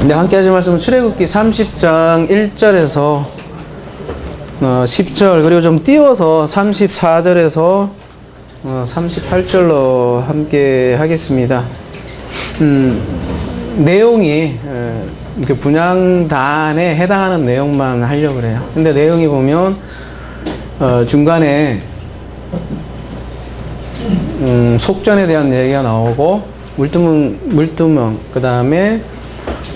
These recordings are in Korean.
네, 함께 하실 말씀은 출애굽기 30장 1절에서 10절, 그리고 좀 띄워서 34절에서 38절로 함께 하겠습니다. 내용이 분향단에 해당하는 내용만 하려고 그래요. 근데 내용이 보면 중간에 속전에 대한 얘기가 나오고 물두멍, 그 다음에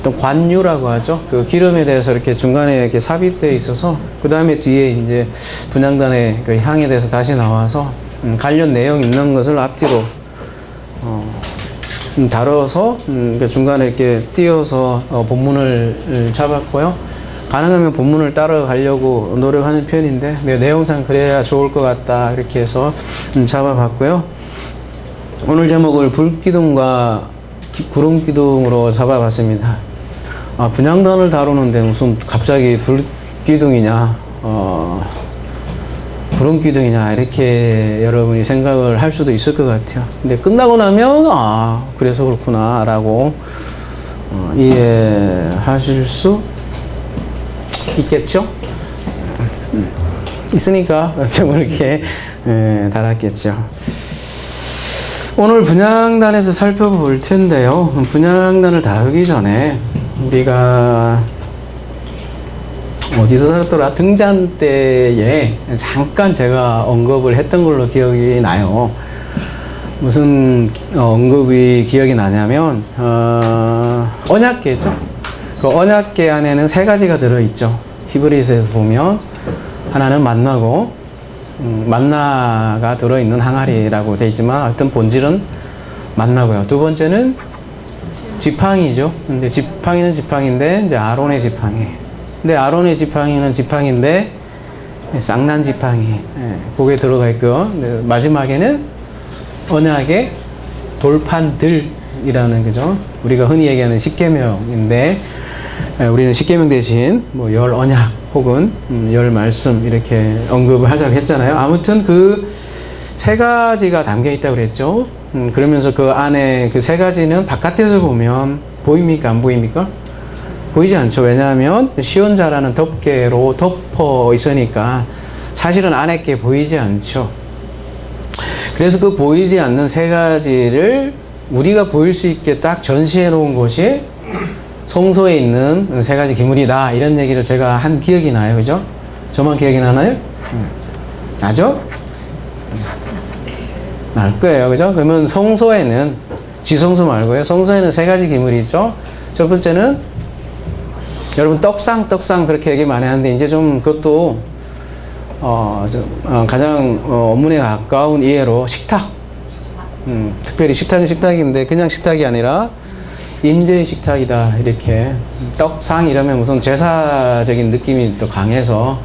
어떤 관유라고 하죠. 그 기름에 대해서 이렇게 중간에 이렇게 삽입되어 있어서 그 다음에 뒤에 이제 분향단의 그 향에 대해서 다시 나와서 관련 내용 있는 것을 앞뒤로 다뤄서 중간에 이렇게 띄어서 본문을 잡았고요. 가능하면 본문을 따라가려고 노력하는 편인데 내용상 그래야 좋을 것 같다 이렇게 해서 잡아봤고요. 오늘 제목을 불기둥과 구름기둥으로 잡아봤습니다. 분향단을 다루는데 무슨 갑자기 불기둥이냐 구름기둥이냐 이렇게 여러분이 생각을 할 수도 있을 것 같아요. 근데 끝나고 나면 그래서 그렇구나 라고 이해하실 수 있겠죠? 있으니까 좀 이렇게 달았겠죠. 오늘 분향단에서 살펴볼 텐데요. 분향단을 다루기 전에 우리가 어디서 살았더라? 등잔 때에 잠깐 제가 언급을 했던 걸로 기억이 나요. 무슨 언급이 기억이 나냐면 언약궤죠. 그 언약궤 안에는 세 가지가 들어있죠. 히브리서에서 보면 하나는 만나고 만나가 들어있는 항아리라고 되어 있지만 하여튼 본질은 만나고요. 두 번째는 지팡이죠. 근데 지팡이는 지팡인데 이제 아론의 지팡이. 근데 아론의 지팡이는 지팡인데 쌍난 지팡이. 그게 들어가 있고요. 마지막에는 언약의 돌판들이라는 그죠. 우리가 흔히 얘기하는 십계명인데 우리는 십계명 대신 뭐 열 언약 혹은 열 말씀 이렇게 언급을 하자고 했잖아요. 아무튼 그 세 가지가 담겨 있다고 그랬죠. 그러면서 그 안에 그 세 가지는 바깥에서 보면 보입니까? 안 보입니까? 보이지 않죠. 왜냐하면 시온자라는 덮개로 덮어 있으니까 사실은 안에 게 보이지 않죠. 그래서 그 보이지 않는 세 가지를 우리가 보일 수 있게 딱 전시해 놓은 곳이 성소에 있는 세 가지 기물이다. 이런 얘기를 제가 한 기억이 나요. 그죠? 저만 기억이 나나요? 나죠? 날 거예요. 그죠? 그러면 성소에는, 지성소 말고요. 성소에는 세 가지 기물이 있죠. 첫 번째는, 여러분, 떡상 그렇게 얘기 많이 하는데, 이제 좀 그것도, 가장, 원문에 가까운 이해로 식탁. 특별히 식탁은 식탁인데, 그냥 식탁이 아니라, 임재의 식탁이다. 이렇게 떡상 이러면 무슨 제사적인 느낌이 또 강해서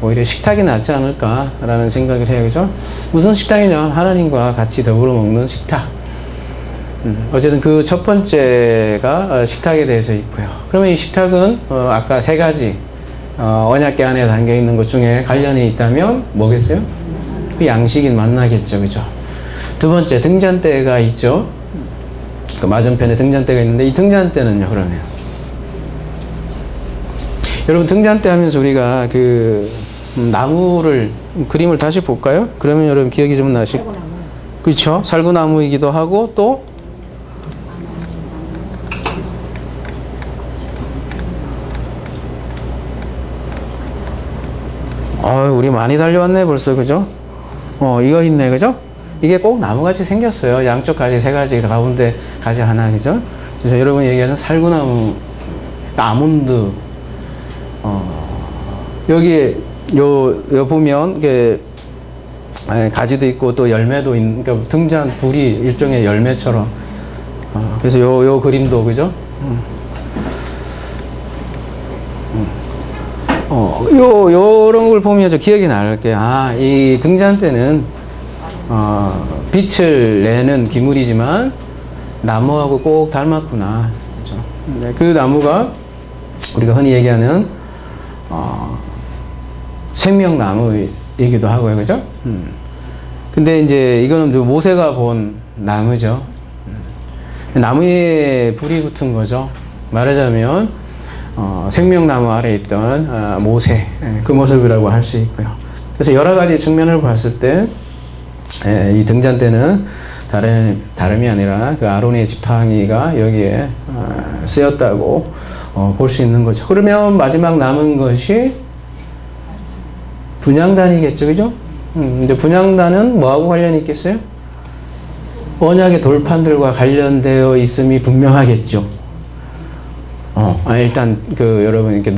오히려 식탁이 낫지 않을까라는 생각을 해요. 그죠? 무슨 식탁이냐? 하나님과 같이 더불어 먹는 식탁. 어쨌든 그 첫 번째가 식탁에 대해서 있고요. 그러면 이 식탁은 아까 세 가지 언약궤 안에 담겨 있는 것 중에 관련이 있다면 뭐겠어요? 그 양식인 만나겠죠. 그죠? 두 번째 등잔대가 있죠. 그 맞은편에 등잔대가 있는데 이 등잔대는요 그러면 여러분 등잔대 하면서 우리가 그 나무를 그림을 다시 볼까요? 그러면 여러분 기억이 좀 나실 그렇죠? 살구나무이기도 하고 또 우리 많이 달려왔네 벌써 그죠? 이거 있네 그죠? 이게 꼭 나무같이 생겼어요. 양쪽 가지 세 가지, 가운데 가지 하나, 그죠? 그래서 여러분이 얘기하는 살구나무, 아몬드, 여기에, 요 보면, 이게, 가지도 있고 또 열매도 있는, 그러니까 등잔 불이 일종의 열매처럼. 그래서 요 그림도, 그죠? 요런 걸 보면 저 기억이 날게요. 이 등잔대는, 빛을 내는 기물이지만 나무하고 꼭 닮았구나. 그렇죠? 네, 그 나무가 우리가 흔히 얘기하는 생명나무이기도 하고요. 그죠? 근데 이제 이거는 모세가 본 나무죠. 나무에 불이 붙은 거죠. 말하자면 생명나무 아래에 있던 모세, 그 모습이라고 할 수 있고요. 그래서 여러 가지 측면을 봤을 때 이 등잔 때는 다름이 아니라 그 아론의 지팡이가 여기에 쓰였다고 볼 수 있는 거죠. 그러면 마지막 남은 것이 분향단이겠죠, 그죠? 근데 분향단은 뭐하고 관련이 있겠어요? 언약의 돌판들과 관련되어 있음이 분명하겠죠. 일단 여러분 이렇게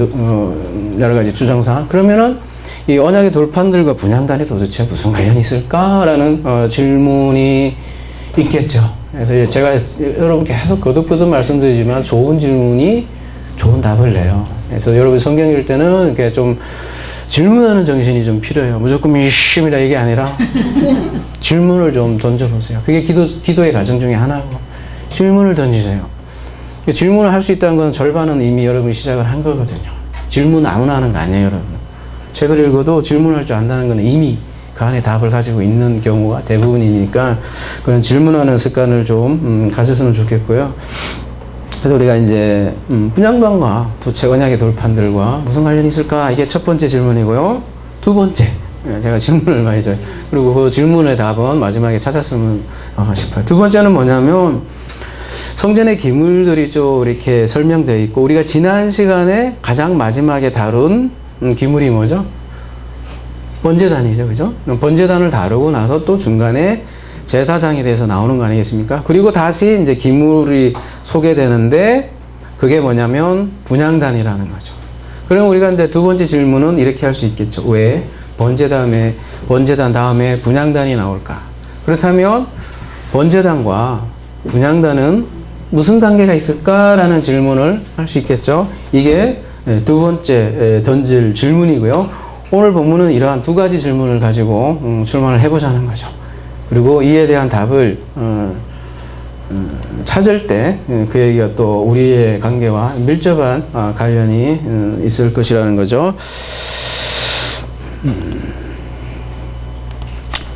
여러 가지 주장상 그러면은 이 언약의 돌판들과 분향단이 도대체 무슨 관련이 있을까라는 질문이 있겠죠. 그래서 제가 여러분께 계속 거듭거듭 말씀드리지만 좋은 질문이 좋은 답을 내요. 그래서 여러분 성경 읽을 때는 이렇게 좀 질문하는 정신이 좀 필요해요. 무조건 열심이다 이게 아니라 질문을 좀 던져보세요. 그게 기도의 과정 중에 하나고 질문을 던지세요. 질문을 할 수 있다는 건 절반은 이미 여러분이 시작을 한 거거든요. 질문 아무나 하는 거 아니에요, 여러분. 책을 읽어도 질문할 줄 안다는 건 이미 그 안에 답을 가지고 있는 경우가 대부분이니까 그런 질문하는 습관을 좀 가졌으면 좋겠고요. 그래서 우리가 이제 분향단과 도체 언약의 돌판들과 무슨 관련이 있을까? 이게 첫 번째 질문이고요. 두 번째, 제가 질문을 많이 줘요. 그리고 그 질문의 답은 마지막에 찾았으면 싶어요. 두 번째는 뭐냐면 성전의 기물들이 좀 이렇게 설명되어 있고 우리가 지난 시간에 가장 마지막에 다룬 기물이 뭐죠? 번제단이죠, 그죠? 번제단을 다루고 나서 또 중간에 제사장에 대해서 나오는 거 아니겠습니까? 그리고 다시 이제 기물이 소개되는데 그게 뭐냐면 분향단이라는 거죠. 그럼 우리가 이제 두 번째 질문은 이렇게 할 수 있겠죠. 왜 번제단 다음에 분향단이 나올까? 그렇다면 번제단과 분향단은 무슨 관계가 있을까라는 질문을 할 수 있겠죠. 이게 두 번째 던질 질문이고요. 오늘 본문은 이러한 두 가지 질문을 가지고 출발을 해보자는 거죠. 그리고 이에 대한 답을 찾을 때 그에게 또 우리의 관계와 밀접한 관련이 있을 것이라는 거죠.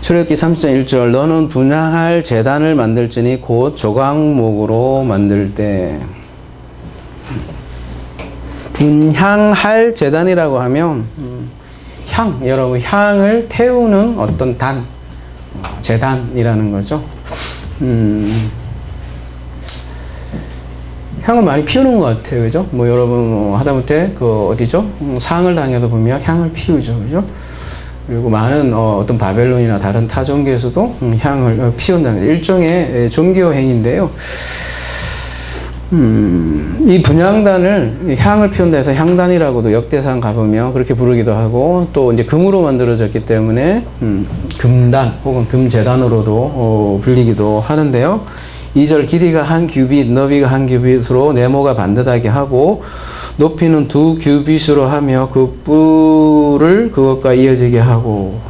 출애굽기 30장 1절 너는 분향할 제단을 만들지니 곧 조각목으로 만들 때 분향할 제단이라고 하면 여러분 향을 태우는 어떤 제단이라는 거죠. 향을 많이 피우는 것 같아요, 그죠? 여러분 하다못해 어디죠? 상을 당해도 보면 향을 피우죠, 그죠? 그리고 많은 어떤 바벨론이나 다른 타 종교에서도 향을 피운다는 일종의 종교 행위인데요. 이 분향단을 향을 피운다 해서 향단이라고도 역대상 가보면 그렇게 부르기도 하고 또 이제 금으로 만들어졌기 때문에 금단 혹은 금제단으로도 불리기도 하는데요. 2절 길이가 한 규빗 너비가 한 규빗으로 네모가 반듯하게 하고 높이는 2규빗으로 하며 그 뿔을 그것과 이어지게 하고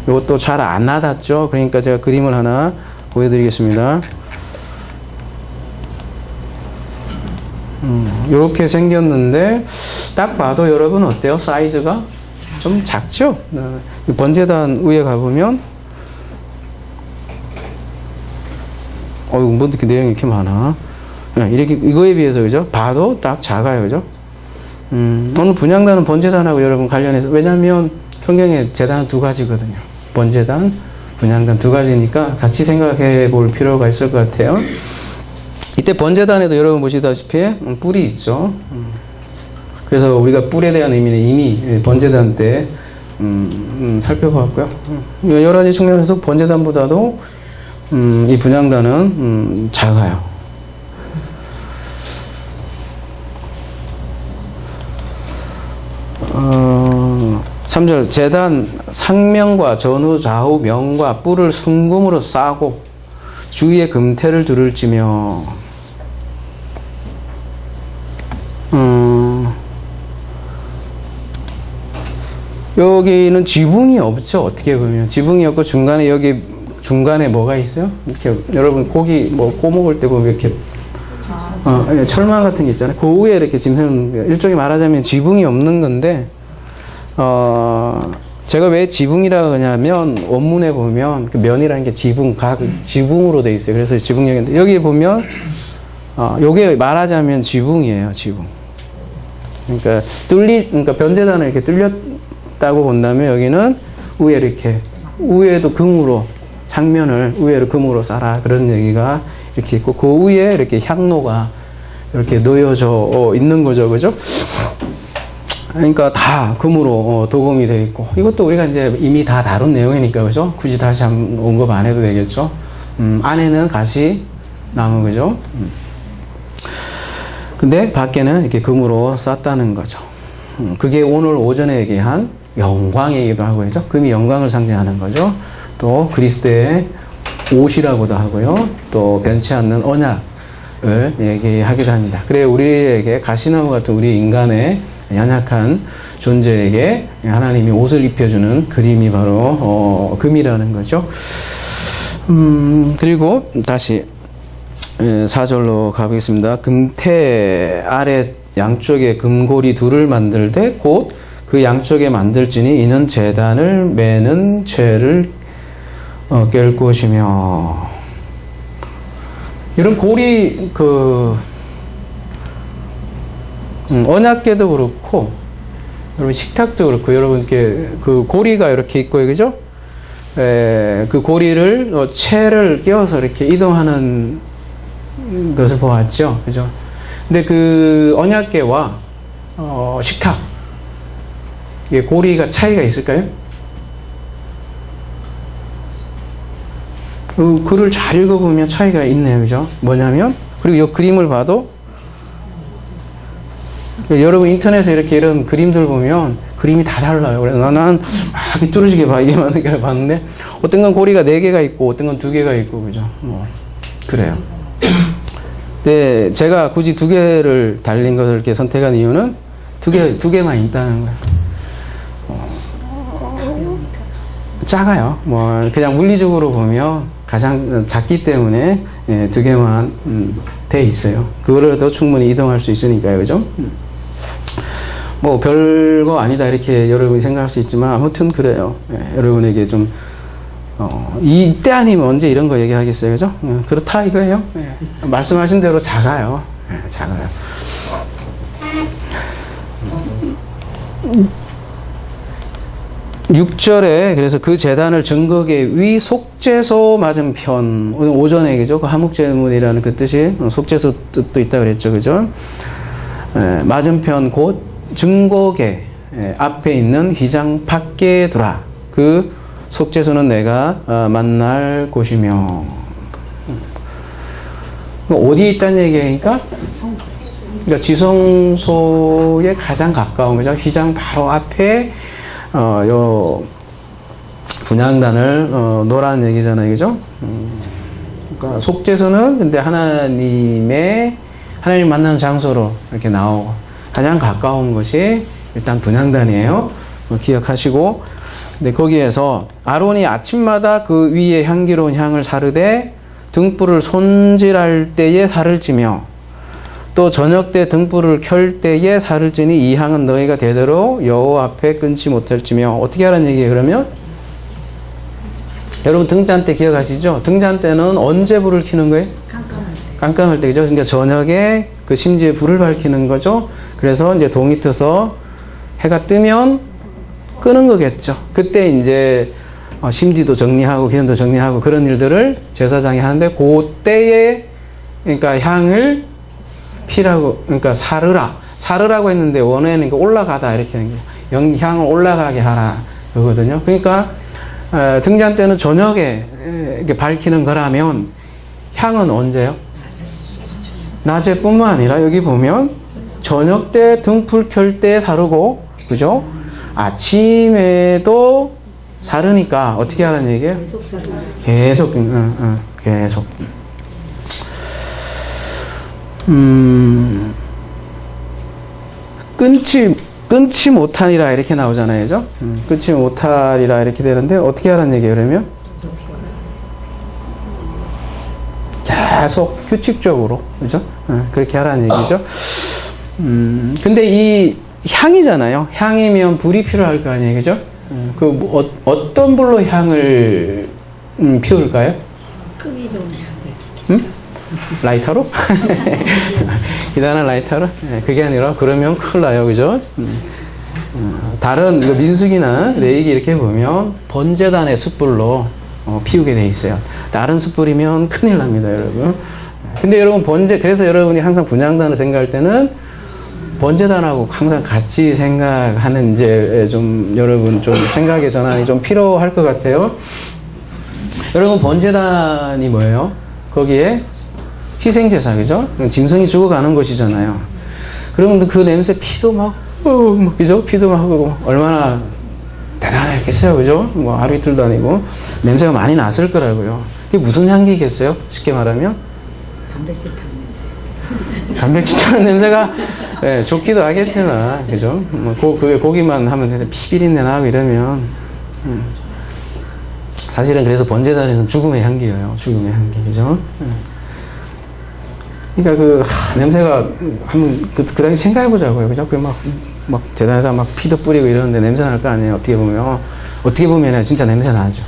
이것도 잘 안 와닿죠. 그러니까 제가 그림을 하나 보여드리겠습니다. 이렇게 생겼는데 딱 봐도 여러분 어때요? 사이즈가 좀 작죠? 번제단 위에 가보면 뭐 이렇게 내용이 이렇게 많아. 이렇게 이거에 비해서 그죠? 봐도 딱 작아요, 그죠? 오늘 분향단은 번제단하고 여러분 관련해서 왜냐하면 성경에 제단은 두 가지거든요. 번제단, 분향단 두 가지니까 같이 생각해 볼 필요가 있을 것 같아요. 이때 번제단에도 여러분 보시다시피 뿔이 있죠. 그래서 우리가 뿔에 대한 의미는 이미 번제단 때 살펴봤고요. 여러 가지 측면에서 번제단보다도 이 분향단은 작아요. 3절 제단 상명과 전후 좌우 명과 뿔을 순금으로 싸고 주위에 금태를 두를지며 여기는 지붕이 없죠. 어떻게 보면 지붕이 없고 중간에 여기 중간에 뭐가 있어요? 이렇게 여러분 고기 꼬 먹을 때 보면 이렇게 철망 같은 게 있잖아요. 그 위에 이렇게 짐승 일종의 말하자면 지붕이 없는 건데 제가 왜 지붕이라고 하냐면 원문에 보면 그 면이라는 게 지붕으로 돼 있어요. 그래서 지붕역인데 여기 보면 요게 말하자면 지붕이에요, 지붕. 그러니까 그러니까 변제단을 이렇게 뚫렸다고 본다면 여기는 위에 이렇게, 위에도 금으로, 장면을 위에로 금으로 쌓아. 그런 얘기가 이렇게 있고, 그 위에 이렇게 향로가 이렇게 놓여져 있는 거죠, 그죠? 그러니까 다 금으로 도금이 되어 있고, 이것도 우리가 이제 이미 다 다룬 내용이니까, 그죠? 굳이 다시 한번 언급 안 해도 되겠죠? 안에는 가시 나무, 그죠? 근데 밖에는 이렇게 금으로 쌌다는 거죠. 그게 오늘 오전에 얘기한 영광이기도 하고, 그죠? 금이 영광을 상징하는 거죠. 또 그리스도의 옷이라고도 하고요. 또 변치 않는 언약을 얘기하기도 합니다. 그래, 우리에게 가시나무 같은 우리 인간의 연약한 존재에게 하나님이 옷을 입혀주는 그림이 바로 금이라는 거죠. 그리고 다시 4절로 가보겠습니다. 금태 아래 양쪽에 금고리 둘을 만들되 곧 그 양쪽에 만들지니 이는 제단을 매는 죄를 깰 것이며. 이런 고리 언약궤도 그렇고 여러분 식탁도 그렇고 여러분께 그 고리가 이렇게 있고요, 그죠? 그 고리를 채를 끼워서 이렇게 이동하는 것을 보았죠, 그죠? 근데 그 언약궤와 식탁, 이게 고리가 차이가 있을까요? 그 글을 잘 읽어보면 차이가 있네요, 그죠? 뭐냐면, 그리고 이 그림을 봐도 여러분 인터넷에 이렇게 이런 그림들 보면 그림이 다 달라요. 그래서 나는 막 삐뚤어지게 봐, 이게 많은 걸 봤는데 어떤 건 고리가 4개가 있고 어떤 건 2개가 있고, 그죠? 그래요. 네, 제가 굳이 2개를 달린 것을 이렇게 선택한 이유는 두 개만 있다는 거예요. 작아요. 그냥 물리적으로 보면 가장 작기 때문에 2개만 돼 있어요. 그거라도 충분히 이동할 수 있으니까요, 그죠? 별거 아니다 이렇게 여러분이 생각할 수 있지만 아무튼 그래요. 여러분에게 좀 이때 아니면 언제 이런 거 얘기하겠어요, 그죠? 그렇다 이거예요. 말씀하신 대로 작아요. 작아요. 6절에 그래서 그 제단을 증거계 위 속죄소 맞은편, 오늘 오전에 그죠? 그 화목제물이라는 그 뜻이 속죄소 뜻도 있다 그랬죠, 그죠? 맞은편 곧 증거계 앞에 있는 휘장 밖에 두라. 그 속죄소는 내가 만날 곳이며. 어디에 있다는 얘기니까? 그러니까 지성소에 가장 가까운 거죠. 휘장 바로 앞에 요 분향단을 놓으라는 얘기잖아요, 그죠? 그러니까 속죄소는 근데 하나님 만나는 장소로 이렇게 나오고 가장 가까운 것이 일단 분향단이에요. 기억하시고, 근데 거기에서 아론이 아침마다 그 위에 향기로운 향을 사르되 등불을 손질할 때에 살을 찌며 또 저녁 때 등불을 켤 때에 살을 찌니 이 향은 너희가 대대로 여호와 앞에 끊지 못할지며. 어떻게 하라는 얘기예요, 그러면? 여러분 등잔 때 기억하시죠? 등잔 때는 언제 불을 켜는 거예요? 깜깜할 때, 그죠? 그러니까 저녁에 그 심지에 불을 밝히는 거죠. 그래서 이제 동이 트서 해가 뜨면 끄는 거겠죠. 그때 이제 심지도 정리하고 기름도 정리하고 그런 일들을 제사장이 하는데 그때에 그러니까 향을 피라고, 그러니까 사르라고 했는데 원어에는 올라가다 이렇게 하는 거예요. 향을 올라가게 하라 그거거든요. 그러니까 등잔 때는 저녁에 이렇게 밝히는 거라면 향은 언제요? 낮에뿐만 아니라 여기 보면 저녁 때 등불 켤 때 사르고, 그죠? 아침에도 사르니까 어떻게 하라는 얘기예요? 계속. 끊지 못하리라 이렇게 나오잖아요, 그죠? 끊지 못하리라 이렇게 되는데 어떻게 하라는 얘기예요, 그러면? 계속 규칙적으로, 그죠? 그렇게 하라는 얘기죠. 근데 이 향이잖아요. 향이면 불이 필요할 거 아니에요, 그죠? 어떤 불로 향을 피울까요? 끄기 전에. 라이터로? 기다란 라이터로? 그게 아니라 그러면 큰일 나요. 그죠? 다른 민숙이나 레이기 이렇게 보면 번제단의 숯불로 피우게 돼 있어요. 다른 숯불이면 큰일 납니다, 여러분. 근데 여러분 그래서 여러분이 항상 분향단을 생각할 때는 번제단하고 항상 같이 생각하는 이제 좀 여러분 좀 생각의 전환이 좀 필요할 것 같아요. 여러분 번제단이 뭐예요? 거기에 희생제사, 그죠? 짐승이 죽어가는 것이잖아요. 그러면 그 냄새 피도 막 그죠? 피도 막 하고 얼마나 대단했겠어요, 그죠? 뭐 하루 이틀도 아니고 냄새가 많이 났을 거라고요. 그게 무슨 향기겠어요? 쉽게 말하면 단백질 타는 냄새. 단백질 타는 냄새가 네, 좋기도 하겠지만, 그죠? 뭐 그게 고기만 하면 피비린내 나고 이러면 사실은 그래서 번제단에서는 죽음의 향기예요. 죽음의 향기, 그죠? 그러니까 냄새가 한번 그 당시 생각해 보자고요, 그죠? 그 막 제단에다 막 피도 뿌리고 이러는데 냄새 날 거 아니에요. 어떻게 보면 진짜 냄새 나죠.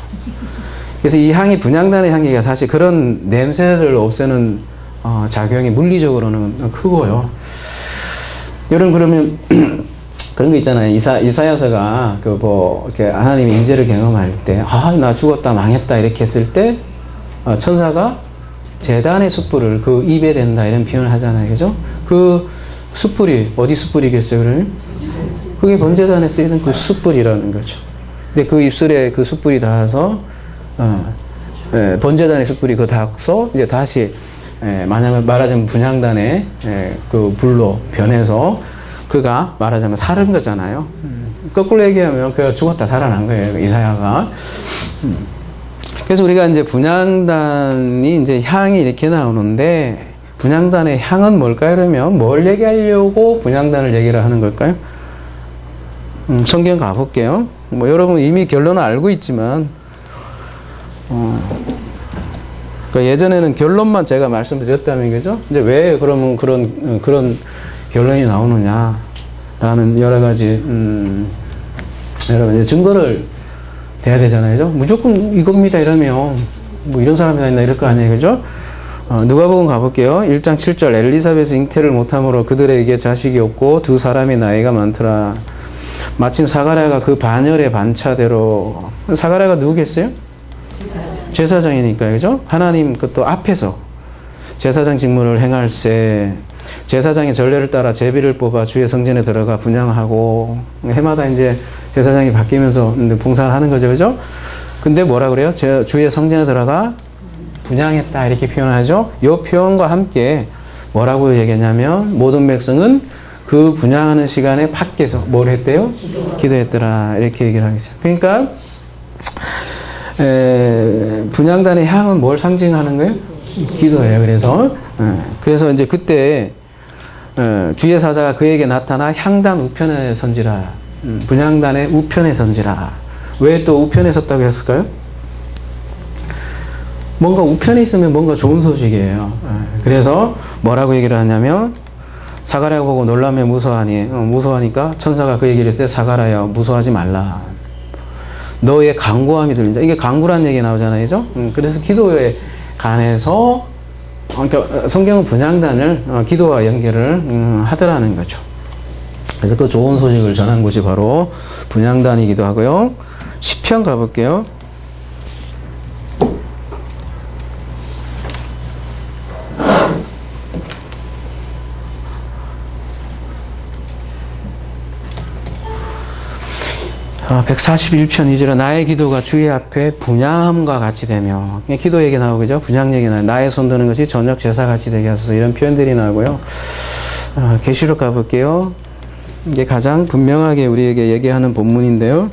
그래서 이 향이 분향단의 향기가 사실 그런 냄새를 없애는 작용이 물리적으로는 크고요. 여러분 그러면 그런 거 있잖아요. 이사야서가 이렇게 하나님의 임재를 경험할 때, 나 죽었다 망했다 이렇게 했을 때 천사가 제단의 숯불을 그 입에 댄다 이런 표현을 하잖아요, 그죠? 그 숯불이 어디 숯불이겠어요, 그러면? 그게 번제단에 쓰이는 그 숯불이라는 거죠. 근데 그 입술에 그 숯불이 닿아서 번제단의 숯불이 닿아서 이제 다시 말하자면 분향단의 그 불로 변해서 그가 말하자면 살은 거잖아요. 거꾸로 얘기하면 그가 죽었다 살아난 거예요, 이사야가. 그래서 우리가 이제 분향단이 이제 향이 이렇게 나오는데 분향단의 향은 뭘까요? 그러면 뭘 얘기하려고 분향단을 얘기를 하는 걸까요? 성경 가볼게요. 뭐 여러분 이미 결론은 알고 있지만 예전에는 결론만 제가 말씀드렸다면, 그죠? 이제 왜 그러면 그런 결론이 나오느냐라는 여러 가지 여러분 이제 증거를 대야 되잖아요, 그죠? 무조건 이겁니다 이러면 뭐 이런 사람이 다 있나 이럴 거 아니에요, 그죠? 누가복음 가볼게요. 1장 7절 엘리사벳이 잉태를 못함으로 그들에게 자식이 없고 두 사람의 나이가 많더라. 마침 사가랴가 그 반열의 반차대로, 사가랴가 누구겠어요? 제사장이니까, 그죠? 하나님 그것도 앞에서 제사장 직무를 행할세. 제사장의 전례를 따라 제비를 뽑아 주의 성전에 들어가 분향하고, 해마다 이제 제사장이 바뀌면서 봉사를 하는 거죠, 그죠? 근데 뭐라 그래요? 주의 성전에 들어가 분향했다 이렇게 표현하죠. 이 표현과 함께 뭐라고 얘기했냐면 모든 백성은 그 분향하는 시간에 밖에서 뭘 했대요? 기도했더라 이렇게 얘기를 하겠어요. 그러니까 분향단의 향은 뭘 상징하는 거예요? 기도예요. 그래서 이제 그때 주의 사자가 그에게 나타나 향단 우편에 선지라. 분향단의 우편에 선지라. 왜 또 우편에 섰다고 했을까요? 뭔가 우편에 있으면 뭔가 좋은 소식이에요. 그래서 뭐라고 얘기를 하냐면 사가랴가 보고 놀라며 무서워하니까 천사가 그 얘기를 했을 때 사가랴여 무서워하지 말라. 너의 간구함이 들린다. 이게 간구란 얘기 나오잖아요, 그죠? 그래서 기도에 관해서 그러니까 성경은 분향단을 기도와 연결을 하더라는 거죠. 그래서 그 좋은 소식을 전한 곳이 바로 분향단이기도 하고요. 시편 가볼게요. 아, 141편 2절에 나의 기도가 주의 앞에 분향함과 같이 되며, 기도 얘기 나오고, 그죠? 분향 얘기 나와요. 나의 손 드는 것이 저녁 제사 같이 되게 하소서. 이런 표현들이 나오고요. 계시록 가볼게요. 이게 가장 분명하게 우리에게 얘기하는 본문인데요.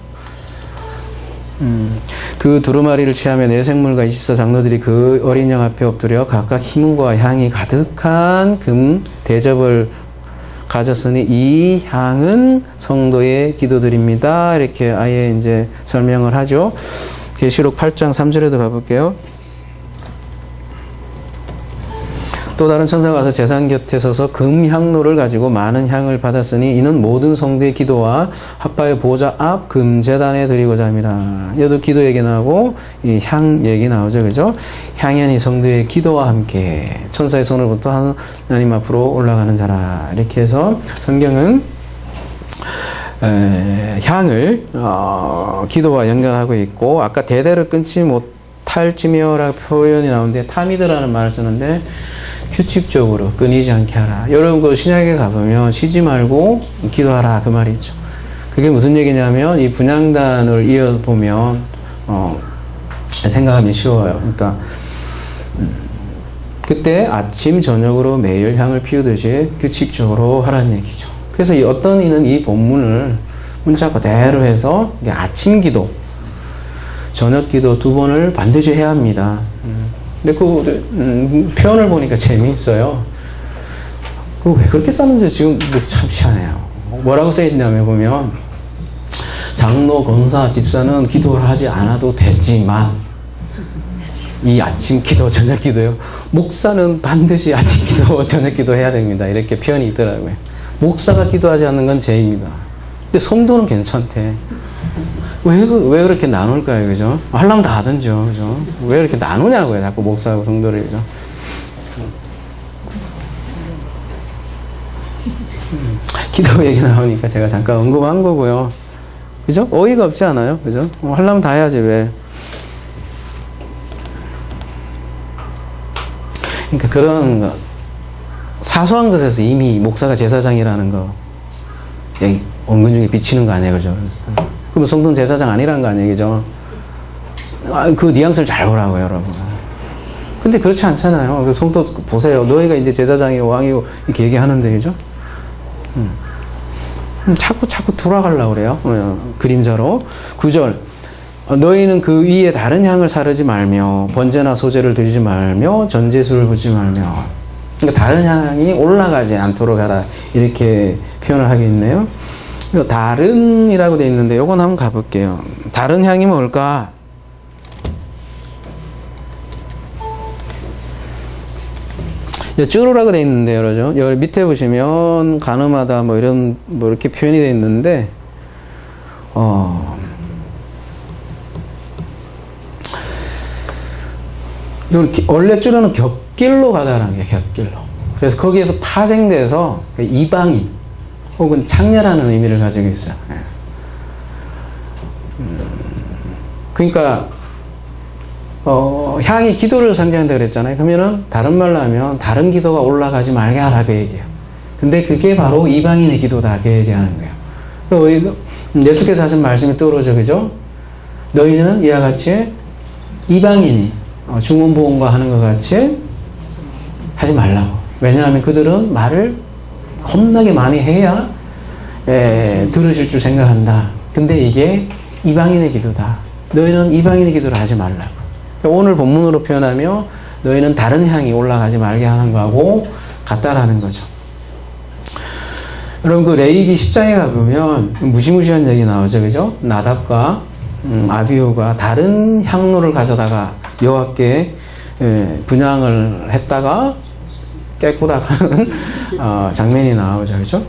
그 두루마리를 취하며 네 생물과 24장로들이 그 어린 양 앞에 엎드려 각각 희문과 향이 가득한 금 대접을 가졌으니 이 향은 성도의 기도들입니다. 이렇게 아예 이제 설명을 하죠. 계시록 8장 3절에도 가볼게요. 또 다른 천사가 와서 제단 곁에 서서 금향로를 가지고 많은 향을 받았으니 이는 모든 성도의 기도와 핫바의 보좌 앞 금제단에 드리고자 합니다. 여기도 기도 얘기 나오고 이 향 얘기 나오죠. 그죠? 향연이 성도의 기도와 함께 천사의 손으로부터 하나님 앞으로 올라가는 자라. 이렇게 해서 성경은 향을 기도와 연결하고 있고, 아까 대대를 끊지 못할지며라고 표현이 나오는데 타미드라는 말을 쓰는데 규칙적으로 끊이지 않게 하라. 여러분 그 신약에 가보면 쉬지 말고 기도하라 그 말이죠. 그게 무슨 얘기냐면 이 분향단을 이어보면 생각하면 쉬워요. 그러니까 그때 아침 저녁으로 매일 향을 피우듯이 규칙적으로 하라는 얘기죠. 그래서 어떤 이는 이 본문을 문자 그대로 해서 아침 기도, 저녁 기도 2번을 반드시 해야 합니다. 근데 그 표현을 보니까 재미있어요. 그 왜 그렇게 썼는지 지금 참 희한해요. 뭐라고 써있냐면 보면 장로, 권사, 집사는 기도를 하지 않아도 되지만 이 아침 기도, 저녁 기도요. 목사는 반드시 아침 기도, 저녁 기도 해야 됩니다. 이렇게 표현이 있더라고요. 목사가 기도하지 않는 건 죄입니다. 근데 성도는 괜찮대. 왜 그렇게 나눌까요? 그죠? 하려면 다 하든죠. 그죠? 왜 이렇게 나누냐고요. 자꾸 목사하고 성도를. 그죠? 기도 얘기 나오니까 제가 잠깐 언급한 거고요. 그죠? 어이가 없지 않아요? 그죠? 하려면 다 해야지, 왜. 그러니까 그런 거. 사소한 것에서 이미 목사가 제사장이라는 거 은근중에 비치는 거 아니에요, 그죠? 그러면 성도는 제사장 아니라는 거 아니에요, 그죠? 그 뉘앙스를 잘 보라고요, 여러분. 근데 그렇지 않잖아요. 성도 보세요. 너희가 이제 제사장이고 왕이고 이렇게 얘기하는데, 그죠? 자꾸 돌아가려고 그래요. 그림자로. 9절. 너희는 그 위에 다른 향을 사르지 말며 번제나 소제를 드리지 말며 전제수를 붓지 말며. 그러니까 다른 향이 올라가지 않도록 하라. 이렇게 표현을 하겠네요. 다른이라고 되어 있는데 요건 한번 가볼게요. 다른 향이 뭘까? 쭈루라고 되어 있는데 그러죠. 여기 밑에 보시면 가늠하다 뭐 이런 뭐 이렇게 표현이 되어 있는데 원래 쭈루는 곁길로 가다라는 게 곁길로. 그래서 거기에서 파생돼서 이방인 혹은 창녀라는 의미를 가지고 있어요. 그러니까 향이 기도를 상징한다 그랬잖아요. 그러면은 다른 말로 하면 다른 기도가 올라가지 말게 하라 그 얘기예요. 근데 그게 바로 이방인의 기도다 그 얘기하는 거예요. 예수께서 하신 말씀이 떠오르죠, 그죠? 너희는 이와 같이 이방인이 중원보험과 하는 것 같이 하지 말라고. 왜냐하면 그들은 말을 겁나게 많이 해야 들으실 줄 생각한다. 근데 이게 이방인의 기도다. 너희는 이방인의 기도를 하지 말라고. 오늘 본문으로 표현하며 너희는 다른 향이 올라가지 말게 하는 거하고 같다라는 거죠. 여러분 그 레위기 10장에 가보면 무시무시한 얘기 나오죠, 그죠? 나답과 아비후가 다른 향로를 가져다가 여호와께 분향을 했다가 깨꾸다 가는 장면이 나오죠, 그죠?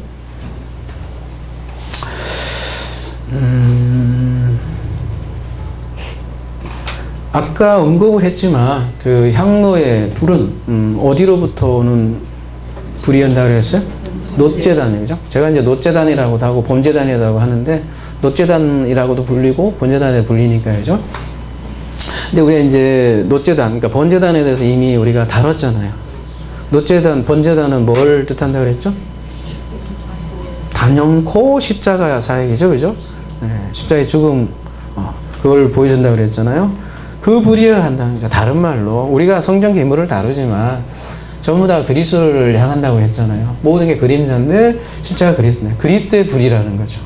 아까 언급을 했지만 그 향로의 불은 어디로부터는 불이 연다고 그랬어요? 놋제단이죠. 제가 이제 놋제단이라고도 하고 번제단이라고 하는데 놋제단이라고도 불리고 번제단에 불리니까 그죠? 근데 우리가 이제 놋제단, 그러니까 번제단에 대해서 이미 우리가 다뤘잖아요. 놋제단, 번제단은 뭘 뜻한다 그랬죠? 단연코 십자가 사역이죠, 그죠? 네, 십자가의 죽음, 그걸 보여준다 그랬잖아요. 그 불이어야 한다는 거. 다른 말로 우리가 성경 기물을 다루지만 전부 다 그리스도를 향한다고 했잖아요. 모든 게 그림자인데 십자가 그리스도네. 그리스도의 불이라는 거죠.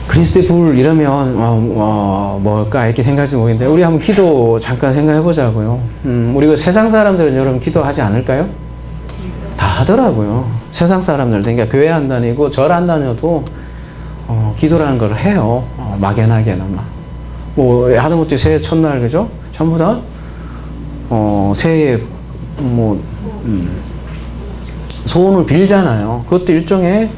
그리스도의 불 이러면 뭘까 이렇게 생각할지 모르겠는데 우리 한번 기도 잠깐 생각해 보자고요. 우리 그 세상 사람들은 여러분 기도하지 않을까요? 다 하더라고요. 세상 사람들, 그러니까 교회 안 다니고 절 안 다녀도 기도라는 걸 해요. 막연하게나마. 뭐 하다못해 새해 첫날 그죠? 전부 다 새해 뭐 소원을 빌잖아요. 그것도 일종의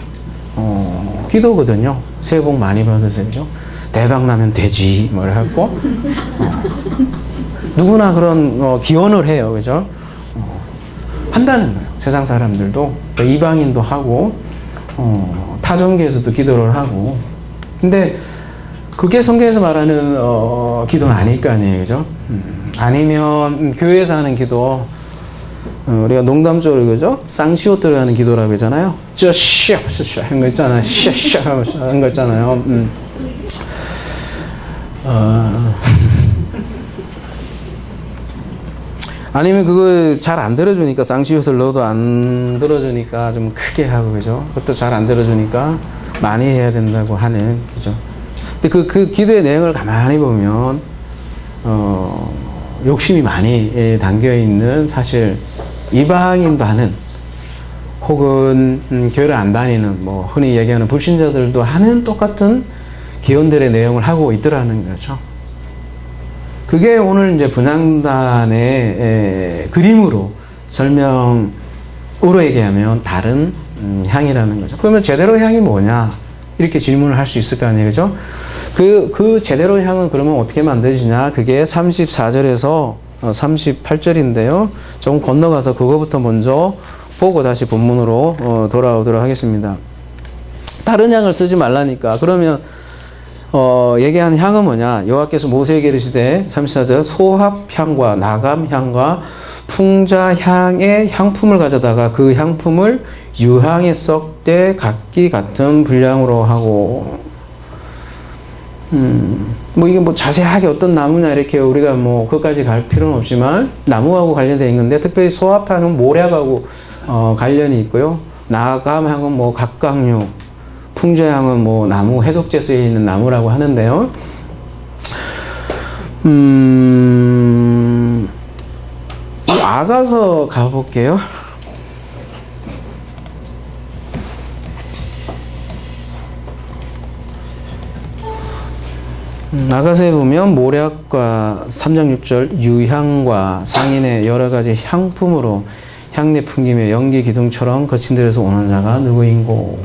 기도거든요. 새해 복 많이 받으세요. 대박 나면 되지 뭐 하고 누구나 그런 기원을 해요. 그죠? 한다는 거예요. 세상 사람들도 이방인도 하고 타종교에서도 기도를 하고. 근데 그게 성경에서 말하는 기도는 아닐 거 아니에요. 그죠? 아니면 교회에서 하는 기도, 우리가 농담적으로 그죠? 쌍시옷 들어가는 기도라고 하잖아요. 쩌시아 하는 거 있잖아요. 시아시아 하는 거 있잖아요. 아니면 그거 잘 안 들어주니까 쌍시옷을 넣어도 안 들어주니까 좀 크게 하고 그죠? 그것도 잘 안 들어주니까 많이 해야 된다고 하는 그죠? 근데 그 기도의 내용을 가만히 보면 욕심이 많이 담겨 있는 사실 이방인도 하는 혹은 교회를 안 다니는 뭐 흔히 얘기하는 불신자들도 하는 똑같은 기원들의 내용을 하고 있더라는 거죠. 그게 오늘 이제 분향단의 그림으로 설명으로 얘기하면 다른 향이라는 거죠. 그러면 제대로 향이 뭐냐? 이렇게 질문을 할 수 있을 거 아니에요. 그죠? 그 제대로 향은 그러면 어떻게 만들어지냐? 그게 34절에서 38절인데요. 조금 건너가서 그거부터 먼저 보고 다시 본문으로 돌아오도록 하겠습니다. 다른 향을 쓰지 말라니까. 그러면 얘기하는 향은 뭐냐? 여호와께서 모세에게 이르시되 34절 소합향과 나감향과 풍자향의 향품을 가져다가 그 향품을 유향에 썩되 각기 같은 분량으로 하고 뭐 이게 뭐 자세하게 어떤 나무냐 이렇게 우리가 뭐 그것까지 갈 필요는 없지만 나무하고 관련되어 있는데 특별히 소합향은 모략하고 관련이 있고요. 나감향은 뭐 갑각류, 풍자향은 뭐 나무 해독제 쓰여 있는 나무라고 하는데요. 아가서 가볼게요. 아가서에 보면 모략과 3장 6절 유향과 상인의 여러 가지 향품으로 향내 풍기며 연기 기둥처럼 거친 데에서 오는 자가 누구인고.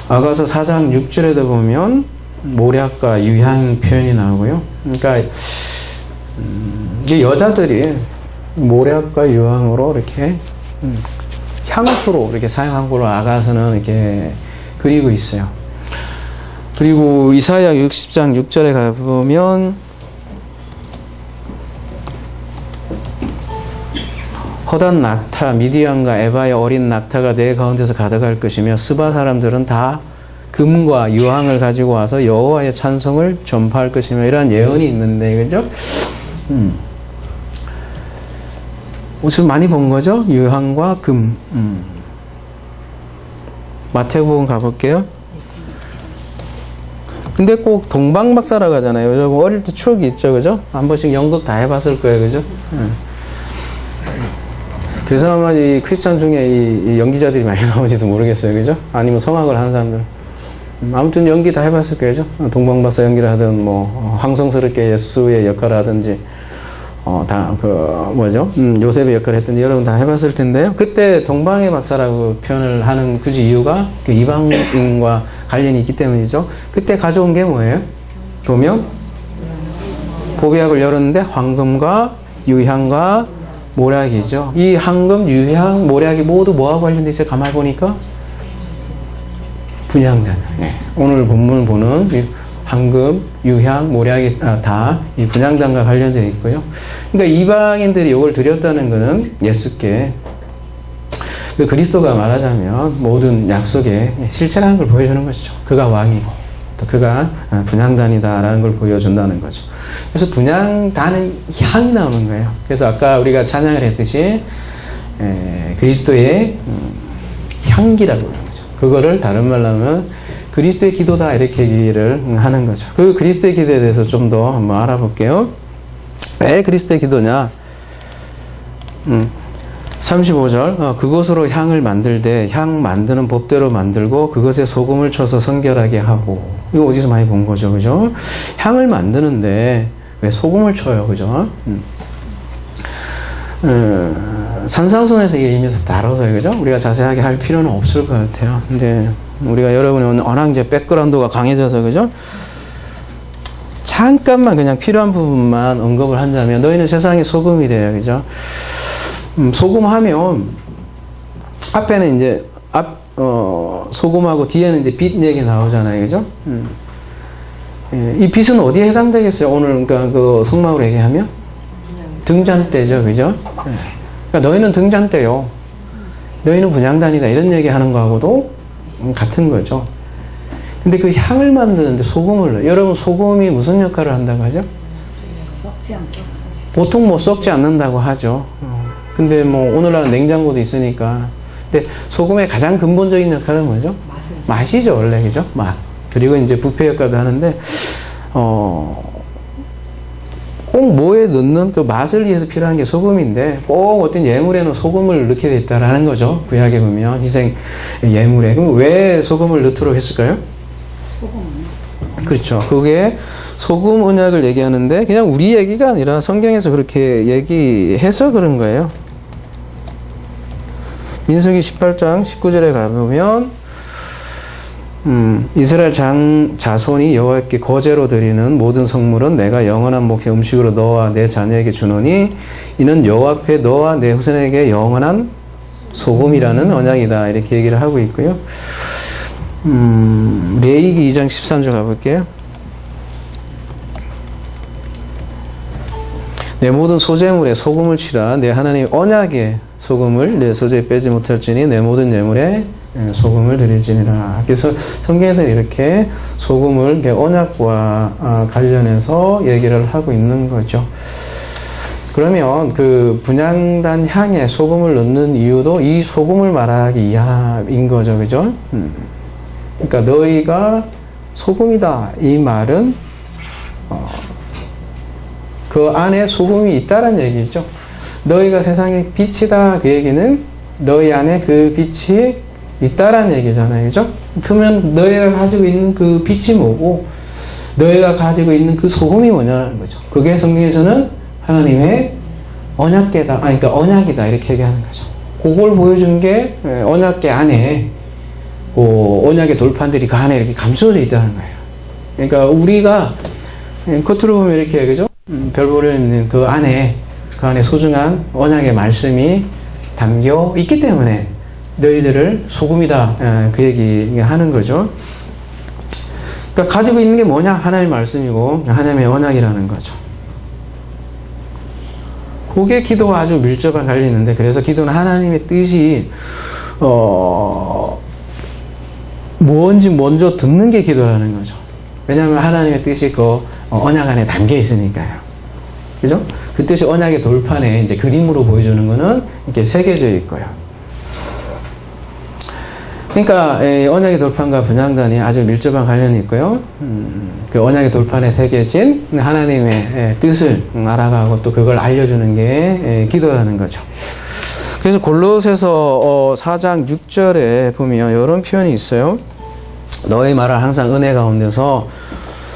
아가서 4장 6절에도 보면 모략과 유향 표현이 나오고요. 그러니까 이게 여자들이 모략과 유향으로 이렇게 향수로 이렇게 사용한 걸로 아가서는 이렇게 그리고 있어요. 그리고 이사야 60장 6절에 가보면 허단 낙타 미디안과 에바의 어린 낙타가 내 가운데서 가득할 것이며 스바 사람들은 다 금과 유황을 가지고 와서 여호와의 찬송을 전파할 것이며 이러한 예언이 있는데 그죠? 옷을 많이 본 거죠? 유황과 금. 마태복음 가볼게요. 근데 꼭 동방박사라고 하잖아요. 여러분 어릴 때 추억이 있죠, 그죠? 한 번씩 연극 다 해봤을 거예요, 그죠? 그래서 아마 이 크리스찬 중에 이 연기자들이 많이 나오지도 모르겠어요, 그죠? 아니면 성악을 하는 사람들. 아무튼 연기 다 해봤을 거예요, 그죠? 동방박사 연기를 하든 뭐 황성스럽게 예수의 역할을 하든지 요셉의 역할을 했든지 여러분 다 해봤을 텐데요. 그때 동방의 박사라고 표현을 하는 굳이 이유가 그 이방인과 관련이 있기 때문이죠. 그때 가져온 게 뭐예요? 보면 보배약을 열었는데 황금과 유향과 모략이죠. 이 황금, 유향, 모략이 모두 뭐하고 관련돼 있어요? 가만히 보니까 분향단. 네. 오늘 본문을 보는 황금, 유향, 모략이 다 이 분향단과 관련되어 있고요. 그러니까 이방인들이 이걸 드렸다는 것은 예수께 그 그리스도가 말하자면 모든 약속의 실체라는 걸 보여주는 것이죠. 그가 왕이고 또 그가 분향단이다라는 걸 보여준다는 거죠. 그래서 분향단은 향이 나오는 거예요. 그래서 아까 우리가 찬양을 했듯이 그리스도의 향기라고 그러는 거죠. 그거를 다른 말로 하면 그리스도의 기도다 이렇게 얘기를 하는 거죠. 그 그리스도의 기도에 대해서 좀 더 한번 알아볼게요. 왜 그리스도의 기도냐? 35절 그것으로 향을 만들되 향 만드는 법대로 만들고 그것에 소금을 쳐서 성결하게 하고. 이거 어디서 많이 본 거죠, 그죠? 향을 만드는데 왜 소금을 쳐요, 그죠? 산상순에서 이게 이미 다뤄서요, 그죠? 우리가 자세하게 할 필요는 없을 것 같아요. 근데 우리가 여러분이 워낙 이제 백그라운드가 강해져서, 그죠? 잠깐만 그냥 필요한 부분만 언급을 한다면, 너희는 세상의 소금이 돼요, 그죠? 소금하면, 앞에는 이제, 소금하고 뒤에는 이제 빛 얘기 나오잖아요, 그죠? 이 빛은 어디에 해당되겠어요? 오늘, 그러니까 그 성막으로 얘기하면? 등잔대죠, 그죠? 그러니까 너희는 등잔대요. 너희는 분향단이다. 이런 얘기 하는 거하고도 같은 거죠. 근데 그 향을 만드는데 소금을 넣어요. 여러분, 소금이 무슨 역할을 한다고 하죠? 썩지 않게. 보통 뭐 썩지 않는다고 하죠. 근데 뭐 오늘날은 냉장고도 있으니까. 근데 소금의 가장 근본적인 역할은 뭐죠? 맛이죠, 원래, 그죠? 맛. 그리고 이제 부패 역할도 하는데, 꼭 뭐에 넣는 그 맛을 위해서 필요한 게 소금인데, 꼭 어떤 예물에는 소금을 넣게 돼 있다라는 거죠. 구약에 보면, 희생 예물에. 그럼 왜 소금을 넣도록 했을까요? 소금은요? 그렇죠. 그게 소금 언약을 얘기하는데, 그냥 우리 얘기가 아니라 성경에서 그렇게 얘기해서 그런 거예요. 민수기 18장 19절에 가보면, 이스라엘 자손이 여호와께 거제로 드리는 모든 성물은 내가 영원한 목회 음식으로 너와 내 자녀에게 주노니 이는 여호와 앞에 너와 내 후손에게 영원한 소금이라는 언약이다. 이렇게 얘기를 하고 있고요. 레위기 2장 13절 가볼게요. 내 모든 소재물에 소금을 치라. 내 하나님 언약에 소금을 내 소재에 빼지 못할지니 내 모든 예물에 소금을 드릴지니라. 그래서 성경에서 이렇게 소금을 이렇게 언약과 관련해서 얘기를 하고 있는 거죠. 그러면 그 분향단 향에 소금을 넣는 이유도 이 소금을 말하기 위함인 거죠, 그죠? 그러니까 너희가 소금이다. 이 말은 그 안에 소금이 있다는 얘기죠. 너희가 세상의 빛이다. 그 얘기는 너희 안에 그 빛이 있다라는 얘기잖아요. 그죠? 그러면 너희가 가지고 있는 그 빛이 뭐고 너희가 가지고 있는 그 소금이 뭐냐는 거죠. 그게 성경에서는 하나님의 언약계다. 그러니까 언약이다. 이렇게 얘기하는 거죠. 그걸 보여준 게 언약계 안에 그 언약의 돌판들이 그 안에 이렇게 감춰져 있다는 거예요. 그러니까 우리가 겉으로 보면 이렇게 그죠? 별 보려 있는 그 안에 소중한 언약의 말씀이 담겨 있기 때문에 너희들을 소금이다. 그 얘기 하는 거죠. 그러니까 가지고 있는 게 뭐냐? 하나님의 말씀이고 하나님의 언약이라는 거죠. 그게 기도와 아주 밀접한 관련이 있는데, 그래서 기도는 하나님의 뜻이 뭔지 먼저 듣는 게 기도라는 거죠. 왜냐하면 하나님의 뜻이 그 언약 안에 담겨 있으니까요. 그죠? 그 뜻이 언약의 돌판에 이제 그림으로 보여주는 거는 이렇게 새겨져 있고요. 그러니까 언약의 돌판과 분향단이 아주 밀접한 관련이 있고요. 그 언약의 돌판에 새겨진 하나님의 뜻을 알아가고 또 그걸 알려주는 게 기도라는 거죠. 그래서 골로새서 4장 6절에 보면 이런 표현이 있어요. 너의 말을 항상 은혜 가운데서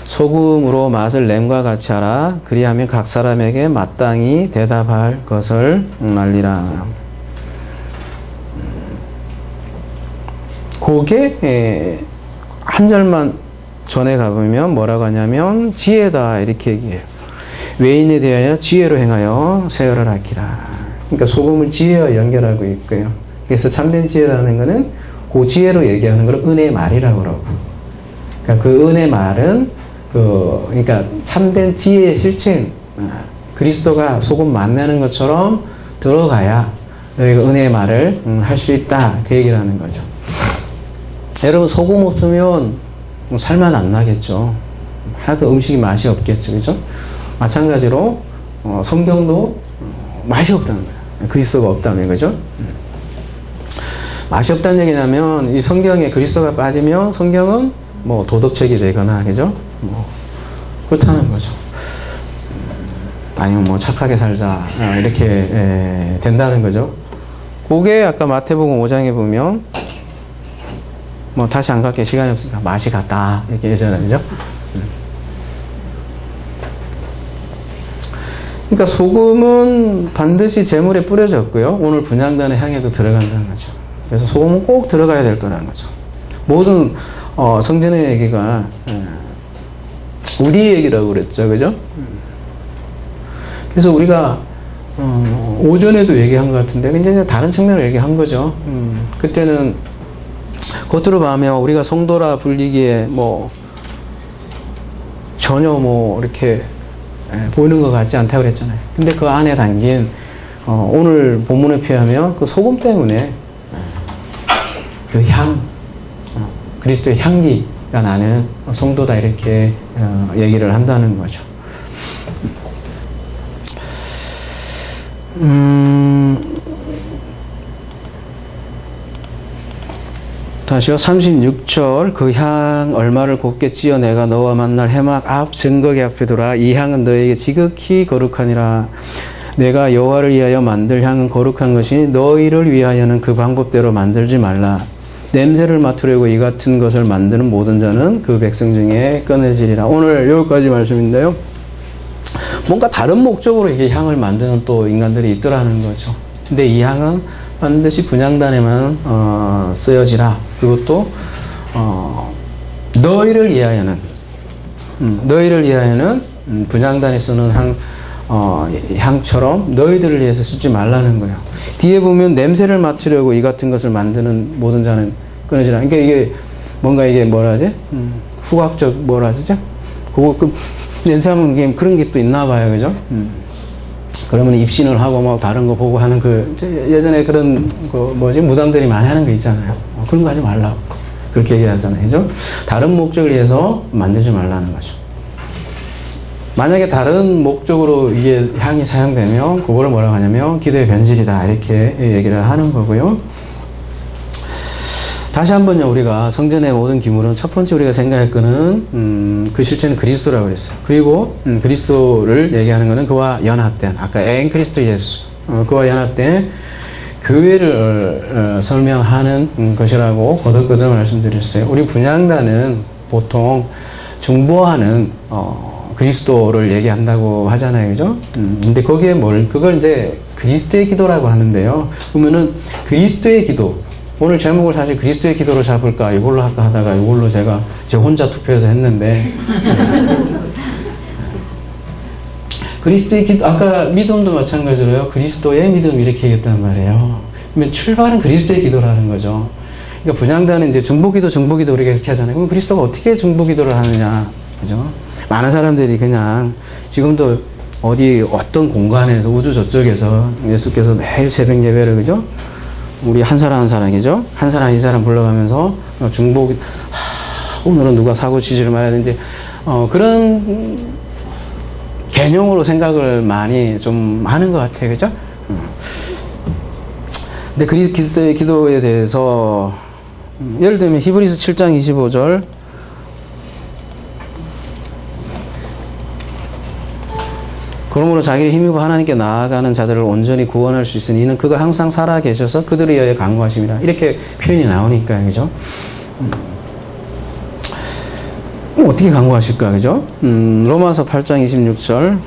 소금으로 맛을 냄과 같이 하라. 그리하면 각 사람에게 마땅히 대답할 것을 알리라. 그게 한 절만 전에 가보면 뭐라고 하냐면 지혜다 이렇게 얘기해요. 외인에 대하여 지혜로 행하여 세월을 아끼라. 그러니까 소금을 지혜와 연결하고 있고요. 그래서 참된 지혜라는 것은 그 지혜로 얘기하는 걸 은혜의 말이라고 그러고, 그러니까 그 은혜의 말은 그러니까 참된 지혜의 실체인 그리스도가 소금 만나는 것처럼 들어가야 너희가 은혜의 말을 할 수 있다. 그 얘기를 하는 거죠. 여러분, 소금 없으면 살만 안 나겠죠. 하나도 음식이 맛이 없겠죠. 그죠? 마찬가지로 성경도 맛이 없다는 거예요. 그리스도가 없다는 거죠. 맛이 없다는 얘기냐면 이 성경에 그리스도가 빠지면 성경은 뭐 도덕책이 되거나, 그죠? 뭐 그렇다는 거죠. 아니면 뭐 착하게 살자 이렇게 된다는 거죠. 그게 아까 마태복음 5장에 보면 뭐 다시 안 갈게, 시간이 없으니까 맛이 같다 이렇게 예전에, 그죠? 그러니까 소금은 반드시 제물에 뿌려졌고요. 오늘 분향단의 향에도 들어간다는 거죠. 그래서 소금은 꼭 들어가야 될 거라는 거죠. 모든 성전의 얘기가 우리 얘기라고 그랬죠. 그죠? 그래서 우리가 오전에도 얘기한 것 같은데 굉장히 다른 측면을 얘기한 거죠. 그때는 겉으로 봐면 우리가 성도라 불리기에 뭐 전혀 뭐 이렇게 보이는 것 같지 않다고 그랬잖아요. 근데 그 안에 담긴 오늘 본문에 표하면 그 소금 때문에 그 향, 그리스도의 향기가 나는 성도다 이렇게 얘기를 한다는 거죠. 다시요. 36절 그 향 얼마를 곱게 찌어 내가 너와 만날 해막 앞 증거기 앞에 두라. 이 향은 너에게 지극히 거룩하니라. 내가 여호와를 위하여 만들 향은 거룩한 것이니 너희를 위하여는 그 방법대로 만들지 말라. 냄새를 맡으려고 이 같은 것을 만드는 모든 자는 그 백성 중에 꺼내지리라. 오늘 여기까지 말씀인데요. 뭔가 다른 목적으로 이게 향을 만드는 또 인간들이 있더라는 거죠. 근데 이 향은 반드시 분향단에만 쓰여지라. 그것도 너희를 위하여는 분향단에 쓰는 향처럼 너희들을 위해서 쓰지 말라는 거예요. 뒤에 보면 냄새를 맡으려고 이 같은 것을 만드는 모든 자는 끊어지라. 그러니까 이게 뭔가 이게 뭐라 하지? 후각적 뭐라 하죠? 그거 냄새하면 그런 게 또 있나 봐요. 그죠? 그러면 입신을 하고 뭐 다른 거 보고 하는 그 예전에 그런 그 뭐지 무당들이 많이 하는 거 있잖아요. 그런 거 하지 말라고 그렇게 얘기하잖아요. 그죠? 다른 목적을 위해서 만들지 말라는 거죠. 만약에 다른 목적으로 이게 향이 사용되면 그거를 뭐라고 하냐면 기도의 변질이다 이렇게 얘기를 하는 거고요. 다시 한번요. 우리가 성전의 모든 기물은 첫 번째 우리가 생각할 거는 그 실체는 그리스도라고 그랬어요. 그리고 그리스도를 얘기하는 거는 그와 연합된 아까 엔 그리스도 예수 그와 연합된 교회를 설명하는 것이라고 거듭거듭 말씀드렸어요. 우리 분향단은 보통 중보하는 그리스도를 얘기한다고 하잖아요. 그죠? 근데 거기에 그걸 이제 그리스도의 기도라고 하는데요. 그러면은 그리스도의 기도. 오늘 제목을 사실 그리스도의 기도로 잡을까, 이걸로 할까 하다가 이걸로 제가 제 혼자 투표해서 했는데. 그리스도의 기도, 아까 믿음도 마찬가지로요. 그리스도의 믿음 이렇게 얘기했단 말이에요. 그러면 출발은 그리스도의 기도라는 거죠. 그러니까 분향단은 이제 중보기도 우리가 이렇게 하잖아요. 그럼 그리스도가 어떻게 중보기도를 하느냐. 그죠? 많은 사람들이 그냥 지금도 어떤 공간에서 우주 저쪽에서 예수께서 매일 새벽 예배를 그죠? 우리 한 사람 한 사람이죠? 한 사람 이 사람 불러가면서 중보 오늘은 누가 사고 치지를 말아야 되는지 그런 개념으로 생각을 많이 좀 하는 것 같아요. 그죠? 근데 그리스도의 기도에 대해서 예를 들면 히브리서 7장 25절 그러므로 자기를 힘입어 하나님께 나아가는 자들을 온전히 구원할 수 있으니 이는 그가 항상 살아 계셔서 그들을 위하여 간구하심이라. 이렇게 표현이 나오니까, 그죠? 어떻게 간구하실까, 그죠? 로마서 8장 26절.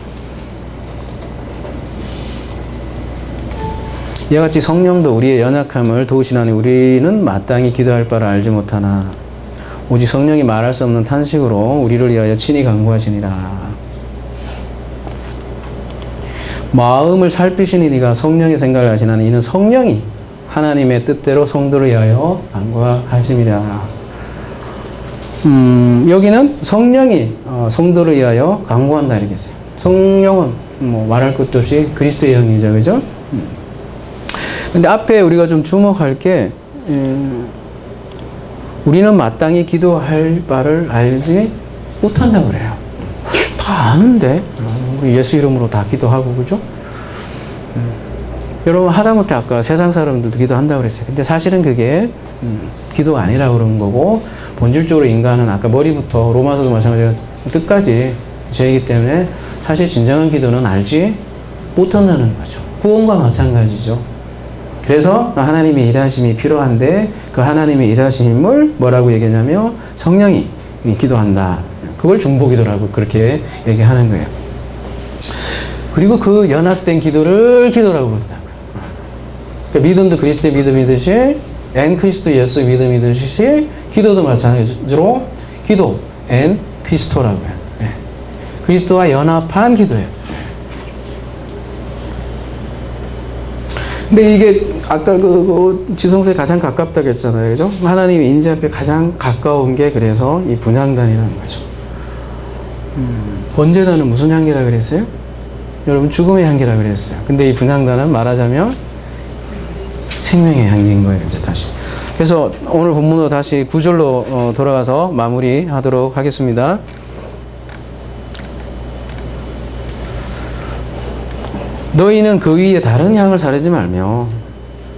이와 같이 성령도 우리의 연약함을 도우시나니 우리는 마땅히 기도할 바를 알지 못하나 오직 성령이 말할 수 없는 탄식으로 우리를 위하여 친히 간구하시니라. 마음을 살피시니 네가 성령의 생각을 하시나니 이는 성령이 하나님의 뜻대로 성도를 위하여 간구하심이라. 여기는 성령이 성도를 위하여 간구한다 이렇게 했어요. 성령은 뭐 말할 것도 없이 그리스도의 영이죠, 그죠? 근데 앞에 우리가 좀 주목할 게 우리는 마땅히 기도할 바를 알지 못한다고 그래요. 다 아는데 우리 예수 이름으로 다 기도하고 그죠? 여러분 하다못해 아까 세상 사람들도 기도한다고 그랬어요. 근데 사실은 그게 기도가 아니라 그런 거고 본질적으로 인간은 아까 머리부터 로마서도 마찬가지로 끝까지 죄이기 때문에 사실 진정한 기도는 알지 못한다는 거죠. 구원과 마찬가지죠. 그래서 하나님의 일하심이 필요한데 그 하나님의 일하심을 뭐라고 얘기하냐면 성령이 기도한다. 그걸 중보기도라고 그렇게 얘기하는 거예요. 그리고 그 연합된 기도를 기도라고 부른다고요. 그러니까 믿음도 그리스도의 믿음이듯이 앤 그리스도 예수의 믿음이듯이 기도도 마찬가지로 기도 앤 그리스도라고요. 예. 그리스도와 연합한 기도예요. 근데 이게 아까 그 지성소에 가장 가깝다고 했잖아요. 그죠? 하나님의 인지 앞에 가장 가까운 게 그래서 이 분향단이라는 거죠. 번제단은 무슨 향기라 그랬어요? 여러분 죽음의 향기라 그랬어요. 근데 이 분향단은 말하자면 생명의 향기인 거예요. 이제 다시. 그래서 오늘 본문으로 다시 9절로 돌아가서 마무리하도록 하겠습니다. 너희는 그 위에 다른 향을 사르지 말며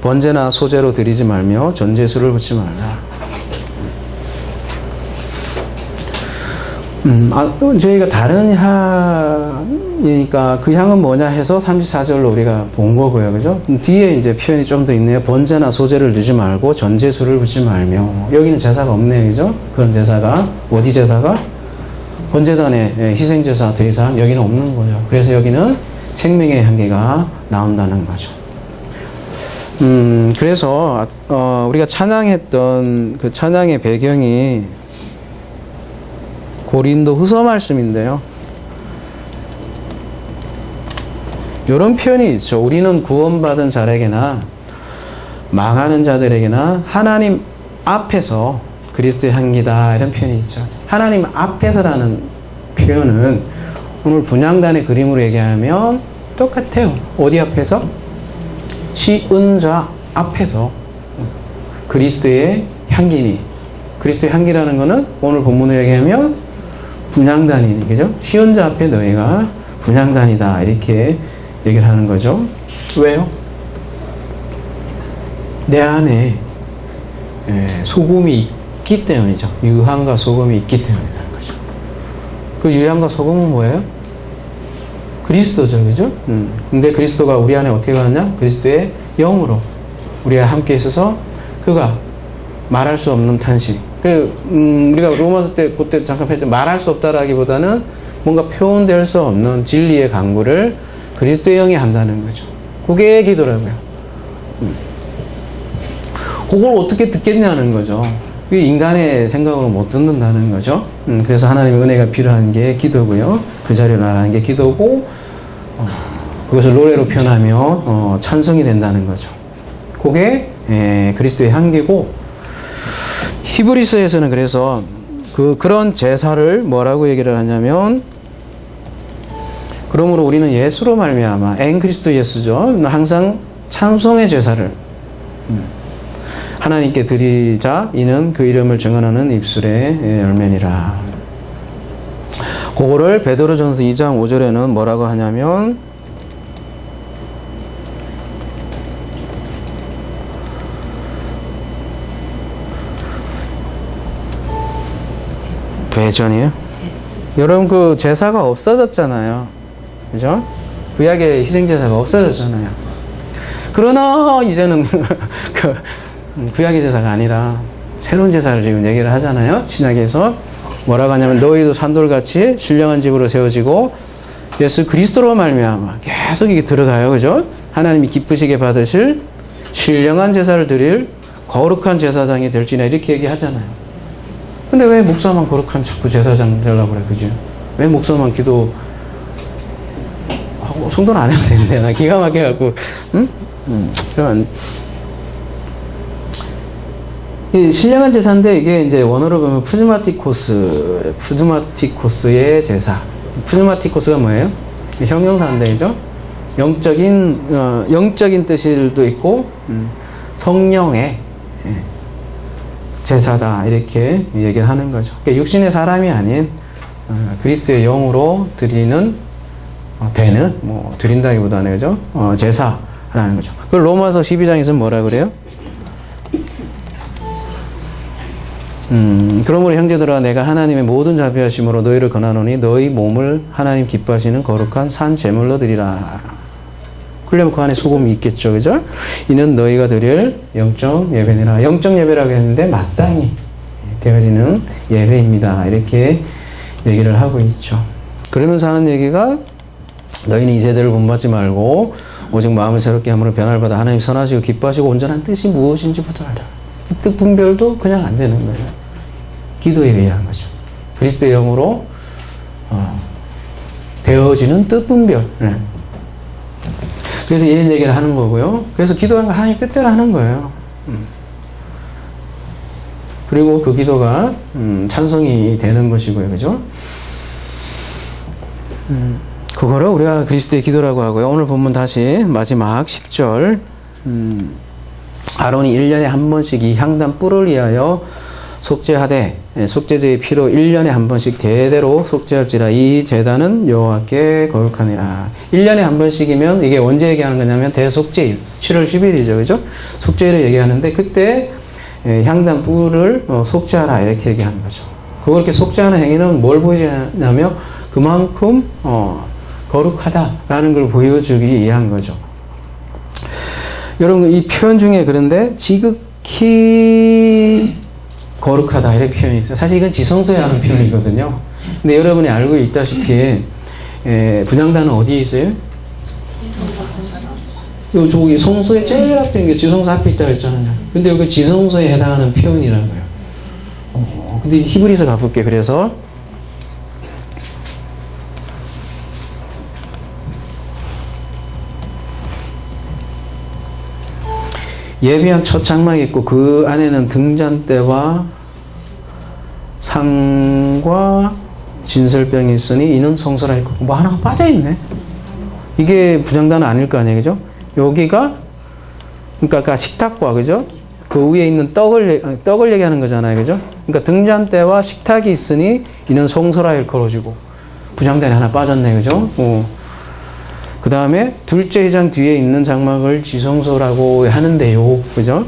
번제나 소제로 드리지 말며 전제수를 붓지 말라. 저희가 다른 향이니까 그 향은 뭐냐 해서 34절로 우리가 본 거고요. 그죠? 뒤에 이제 표현이 좀 더 있네요. 번제나 소제를 넣지 말고 전제수를 붓지 말며. 여기는 제사가 없네요. 그죠? 그런 제사가. 어디 제사가? 번제단에 희생제사 드리사 여기는 없는 거죠. 그래서 여기는 생명의 향기가 나온다는 거죠. 그래서 우리가 찬양했던 그 찬양의 배경이 고린도 후서 말씀인데요. 이런 표현이 있죠. 우리는 구원받은 자에게나 망하는 자들에게나 하나님 앞에서 그리스도의 향기다 이런 표현이 있죠. 하나님 앞에서라는 표현은 오늘 분향단의 그림으로 얘기하면 똑같아요. 어디 앞에서? 시은자 앞에서 그리스도의 향기니. 그리스도의 향기라는 것은 오늘 본문으로 얘기하면 분향단이니, 그죠? 시은자 앞에 너희가 분향단이다 이렇게 얘기를 하는 거죠. 왜요? 내 안에 소금이 있기 때문이죠. 유향과 소금이 있기 때문이라는 거죠. 그 유향과 소금은 뭐예요? 그리스도죠, 그죠? 근데 그리스도가 우리 안에 어떻게 가느냐? 그리스도의 영으로 우리가 함께 있어서 그가 말할 수 없는 탄식. 우리가 로마서 때 그때 잠깐 했죠. 말할 수 없다라기보다는 뭔가 표현될 수 없는 진리의 강구를 그리스도의 영이 한다는 거죠. 그게 기도라고요. 그걸 어떻게 듣겠냐는 거죠. 그게 인간의 생각으로 못 듣는다는 거죠. 그래서 하나님의 은혜가 필요한 게 기도고요. 그 자리에 나가는 게 기도고, 그것을 노래로 표현하며 찬송이 된다는 거죠. 그게 그리스도의 향기고, 히브리서에서는 그래서 그런 제사를 뭐라고 얘기를 하냐면, 그러므로 우리는 예수로 말미암아 엔 그리스도 예수죠. 항상 찬송의 제사를 하나님께 드리자. 이는 그 이름을 증언하는 입술의 열매니라. 그거를 베드로전서 2장 5절에는 뭐라고 하냐면 배전이에요? 여러분 그 제사가 없어졌잖아요. 그죠? 구약의 희생제사가 없어졌잖아요. 그러나 이제는 구약의 제사가 아니라 새로운 제사를 지금 얘기를 하잖아요. 신약에서 뭐라고 하냐면 너희도 산돌같이 신령한 집으로 세워지고 예수 그리스도로 말미암아 계속 이게 들어가요. 그죠? 하나님이 기쁘시게 받으실 신령한 제사를 드릴 거룩한 제사장이 될지나 이렇게 얘기하잖아요. 근데 왜 목사만 거룩한 자꾸 제사장 되려고 그래? 그죠? 왜 목사만 기도 성도는 안 해도 되는데 나 기가 막혀갖고 그러면 이 신령한 제사인데 이게 이제 원어로 보면 푸즈마티코스의 제사. 푸즈마티코스가 뭐예요? 형용사인데, 그죠? 영적인 뜻일도 있고, 성령의 제사다. 이렇게 얘기를 하는 거죠. 그러니까 육신의 사람이 아닌, 그리스도의 영으로 드리는, 드린다기보다는, 그죠? 제사라는 거죠. 그걸 로마서 12장에서 뭐라 그래요? 그러므로 형제들아 내가 하나님의 모든 자비하심으로 너희를 권하노니 너희 몸을 하나님 기뻐하시는 거룩한 산 제물로 드리라. 그러려면 그 안에 소금이 있겠죠, 그죠? 이는 너희가 드릴 영적 예배니라. 영적 예배라고 했는데 마땅히 드려지는 예배입니다. 이렇게 얘기를 하고 있죠. 그러면서 하는 얘기가 너희는 이 세대를 본받지 말고 오직 마음을 새롭게 함으로 변화를 받아 하나님 선하시고 기뻐하시고 온전한 뜻이 무엇인지부터 알라. 이 뜻 분별도 그냥 안 되는 거예요. 기도에 의한 거죠. 그리스도의 영으로 되어지는 뜻 분별. 네. 그래서 이런 얘기를 하는 거고요. 그래서 기도하는 거 하나님 뜻대로 하는 거예요. 그리고 그 기도가 찬송이 되는 것이고요. 그죠? 그거를 우리가 그리스도의 기도라고 하고요. 오늘 본문 다시 마지막 10절 아론이 1년에 한 번씩 이 향단 뿔을 위하여 속죄하되 속죄제의 피로 1년에 한 번씩 대대로 속죄할지라 이 제단은 여호와께 거룩하니라. 1년에 한 번씩이면 이게 언제 얘기하는 거냐면 대속죄일 7월 10일이죠. 그죠? 속죄일을 얘기하는데 그때 향단 뿔을 속죄하라 이렇게 얘기하는 거죠. 그걸 이렇게 속죄하는 행위는 뭘 보이냐면 그만큼 거룩하다라는 걸 보여주기 위한 거죠. 여러분 이 표현 중에 그런데 지극히 거룩하다 이렇게 표현이 있어요. 사실 이건 지성소에 하는 표현이거든요. 근데 여러분이 알고 있다시피 분향단은 어디에 있어요? 저기 성소에 제일 앞에 있는 게 지성소 앞에 있다고 했잖아요. 근데 여기 지성소에 해당하는 표현이라고요. 근데 히브리서 가볼게. 그래서 예비한 첫 장막이 있고 그 안에는 등잔대와 상과 진설병이 있으니 이는 성소라 했고 뭐 하나가 빠져있네. 이게 분향단은 아닐 거 아니에요. 그죠? 여기가 그러니까 아까 식탁과 그죠? 그 위에 있는 떡을 얘기하는 거잖아요. 그죠? 그러니까 등잔대와 식탁이 있으니 이는 성소라 일컬어지고 분향단이 하나 빠졌네. 그죠? 그 다음에 둘째 회장 뒤에 있는 장막을 지성소라고 하는데요. 그죠?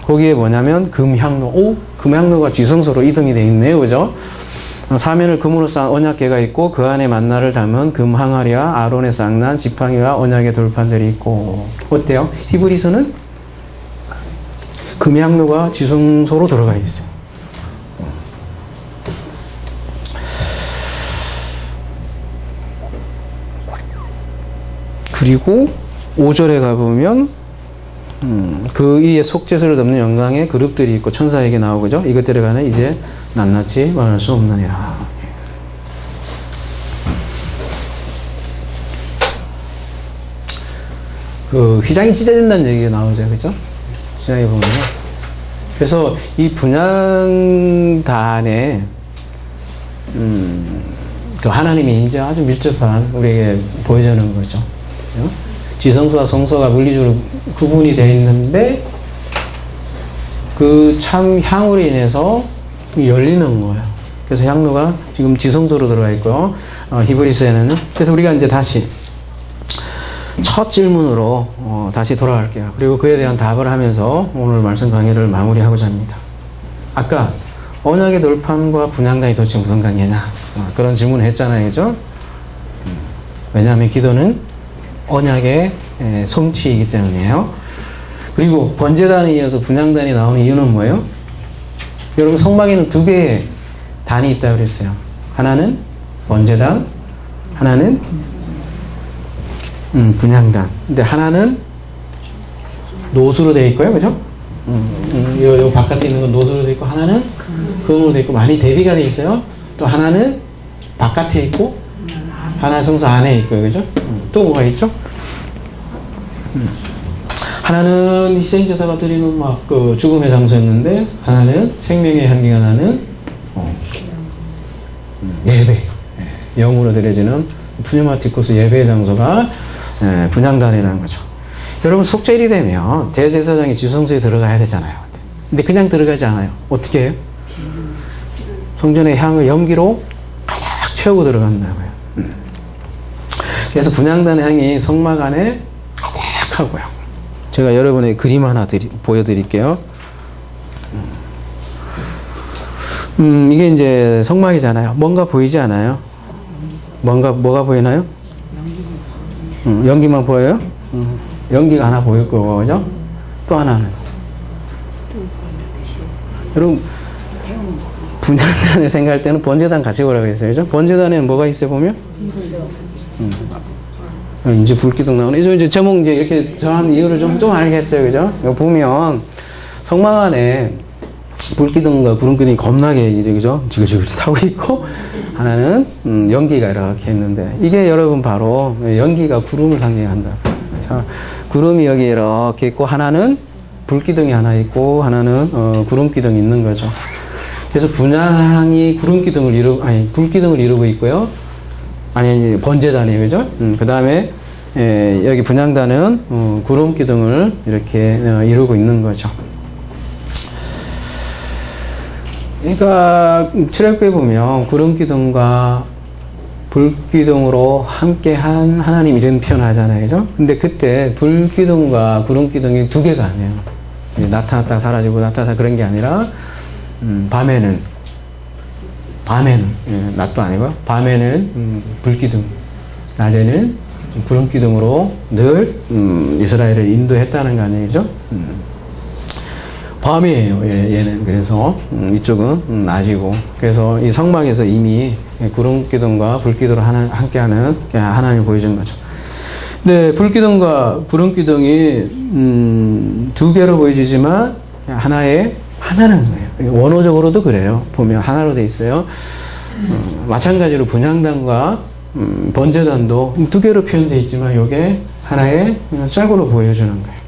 거기에 뭐냐면 금향로. 금향로가 지성소로 이동이 되어 있네요. 그죠? 사면을 금으로 쌓은 언약궤가 있고 그 안에 만나를 담은 금 항아리와 아론의 쌍난 지팡이와 언약의 돌판들이 있고. 어때요? 히브리서는 금향로가 지성소로 들어가 있어요. 그리고 5절에 가보면 그 위에 속죄소를 덮는 영광의 그룹들이 있고 천사에게 나오고죠. 이것들에 관해 이제 낱낱이 말할 수 없느니라. 그 휘장이 찢어진다는 얘기가 나오죠. 그죠? 휘장에 보면요. 그래서 이 분향단에 그 하나님의 인재 아주 밀접한 우리에게 보여주는 거죠. 지성소와 성소가 물리적으로 구분이 되어 있는데 그 참 향으로 인해서 열리는 거예요. 그래서 향로가 지금 지성소로 들어가 있고요. 히브리서에는. 그래서 우리가 이제 다시 첫 질문으로 다시 돌아갈게요. 그리고 그에 대한 답을 하면서 오늘 말씀 강의를 마무리하고자 합니다. 아까 언약의 돌판과 분향단이 도대체 무슨 관계냐 그런 질문을 했잖아요. 그죠? 왜냐하면 기도는 언약의 성취이기 때문이에요. 그리고 번제단에 이어서 분향단이 나오는 이유는 뭐예요? 여러분 성막에는 두 개의 단이 있다고 그랬어요. 하나는 번제단, 하나는 분향단. 근데 하나는 노수로 되어 있고요. 그죠? 요 바깥에 있는 건 노수로 되어 있고 하나는 금으로 되어 있고 많이 대비가 되어 있어요. 또 하나는 바깥에 있고 하나 성소 안에 있고요. 그죠? 또 뭐가 있죠? 하나는 희생제사가 드리는 그 죽음의 장소였는데 하나는 생명의 향기가 나는 예배, 영으로 드려지는 푸뉴마티코스 예배의 장소가 분향단이라는 거죠. 여러분 속죄일이 되면 대제사장이 지성소에 들어가야 되잖아요. 근데 그냥 들어가지 않아요. 어떻게 해요? 성전의 향을 연기로 가득 채우고 들어간다고요. 그래서 분향단의 향이 성막 안에 가득하고요. 제가 여러분의 그림 하나 보여드릴게요. 이게 이제 성막이잖아요. 뭔가 보이지 않아요? 뭐가 보이나요? 연기만 보여요? 연기가 하나 보일 거고, 그죠? 또 하나는. 여러분, 분향단을 생각할 때는 번제단 같이 보라고 했어요. 그죠? 번제단에는 뭐가 있어요, 보면? 이제 불기둥 나오네. 이제 제목 이제 이렇게 정한 이유를 좀 알겠죠, 그죠? 이거 보면 성막 안에 불기둥과 구름기둥이 겁나게 이제 그죠? 지그지그 타고 있고 하나는 연기가 이렇게 있는데 이게 여러분 바로 연기가 구름을 상징한다. 자, 구름이 여기 이렇게 있고 하나는 불기둥이 하나 있고 하나는 구름기둥이 있는 거죠. 그래서 분향이 구름기둥을 불기둥을 이루고 있고요. 아니 번제단이에요, 그죠? 그 다음에 여기 분향단은 구름기둥을 이렇게 이루고 있는 거죠. 그러니까 출애굽기에 보면 구름기둥과 불기둥으로 함께한 하나님 이런 표현하잖아요, 그죠? 근데 그때 불기둥과 구름기둥이 두 개가 아니에요. 나타났다 사라지고 나타났다 그런 게 아니라 밤에는 낮도 아니고 밤에는 불기둥, 낮에는 구름기둥으로 늘 이스라엘을 인도했다는 거 아니죠? 밤이에요, 얘는. 그래서 이쪽은 낮이고, 그래서 이 성막에서 이미 구름기둥과 불기둥으로 함께하는 하나님을 보여준 거죠. 근데 불기둥과 구름기둥이 두 개로 보여지지만 하나는 거예요. 원어적으로도 그래요. 보면 하나로 돼 있어요. 마찬가지로 분향단과 번제단도 두 개로 표현되어 있지만 이게 하나의 짝으로 보여주는 거예요.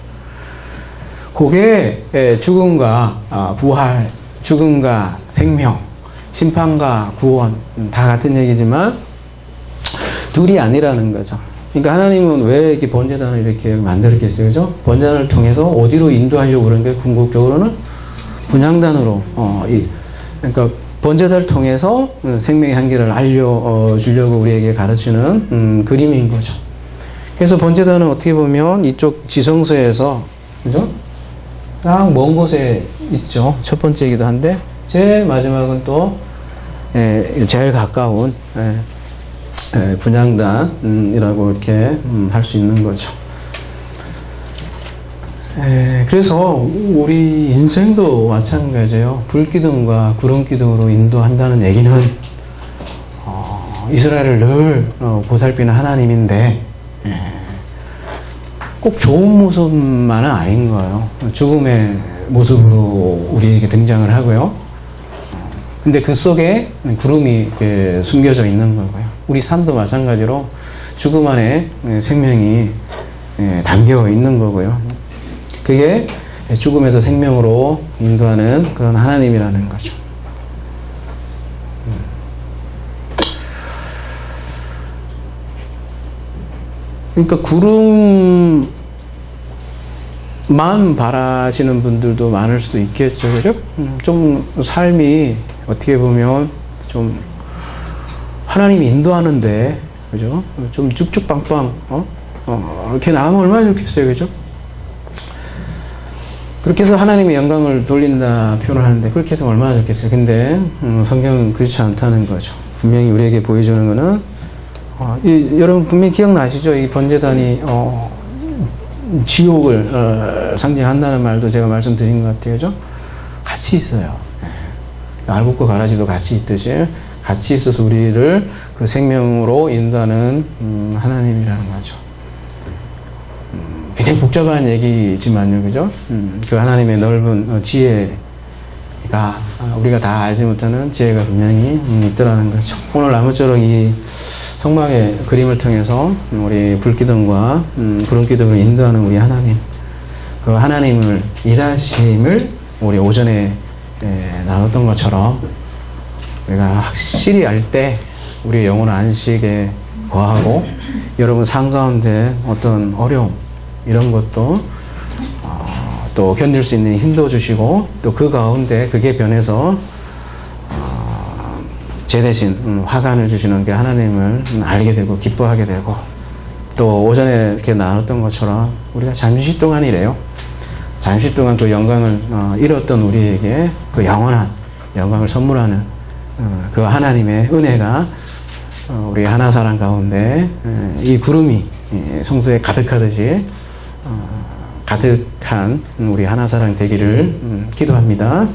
그게 죽음과 부활, 죽음과 생명, 심판과 구원 다 같은 얘기지만 둘이 아니라는 거죠. 그러니까 하나님은 왜 이렇게 번제단을 이렇게 만들었겠어요, 그죠? 번제단을 통해서 어디로 인도하려고 그런 게 궁극적으로는 분향단으로 그러니까 번제단을 통해서 생명의 한계를 알려주려고 우리에게 가르치는 그림인 거죠. 그래서 번제단은 어떻게 보면 이쪽 지성소에서 그죠? 딱 먼 곳에 있죠. 첫 번째이기도 한데 제일 마지막은 또 제일 가까운 분향단이라고 이렇게 할 수 있는 거죠. 그래서 우리 인생도 마찬가지예요. 불기둥과 구름기둥으로 인도한다는 얘기는 이스라엘을 늘 보살피는 하나님인데 꼭 좋은 모습만은 아닌 거예요. 죽음의 모습으로 우리에게 등장을 하고요. 근데 그 속에 구름이 숨겨져 있는 거고요. 우리 삶도 마찬가지로 죽음 안에 생명이 담겨 있는 거고요. 그게 죽음에서 생명으로 인도하는 그런 하나님이라는 거죠. 그러니까 구름만 바라시는 분들도 많을 수도 있겠죠, 그죠? 좀 삶이 어떻게 보면 좀 하나님이 인도하는데, 그죠? 좀 쭉쭉빵빵, 이렇게 나가면 얼마나 좋겠어요, 그죠? 그렇게 해서 하나님의 영광을 돌린다 표현을 하는데, 그렇게 해서 얼마나 좋겠어요. 근데, 성경은 그렇지 않다는 거죠. 분명히 우리에게 보여주는 거는, 여러분 분명히 기억나시죠? 이 번제단이, 지옥을, 상징한다는 말도 제가 말씀드린 것 같아요, 그죠? 같이 있어요. 알곡과 가라지도 같이 있듯이, 같이 있어서 우리를 그 생명으로 인도하는, 하나님이라는 거죠. 굉장히 복잡한 얘기지만요, 그죠? 그 하나님의 넓은 지혜가 우리가 다 알지 못하는 지혜가 분명히 있더라는 거죠. 오늘 아무쪼록 이 성막의 그림을 통해서 우리 불기둥과 구름기둥을 인도하는 우리 하나님, 그 하나님을 일하심을 우리 오전에 나눴던 것처럼 우리가 확실히 알 때 우리 영혼 안식에 거하고 여러분 삶 가운데 어떤 어려움 이런 것도 또 견딜 수 있는 힘도 주시고 또 그 가운데 그게 변해서 제 대신 화관을 주시는 게 하나님을 알게 되고 기뻐하게 되고 또 오전에 이렇게 나눴던 것처럼 우리가 잠시 동안이래요. 잠시 동안 그 영광을 잃었던 우리에게 그 영원한 영광을 선물하는 그 하나님의 은혜가 우리 하나사랑 가운데 이 구름이 성소에 가득하듯이 가득한 우리 하나사랑 되기를 기도합니다.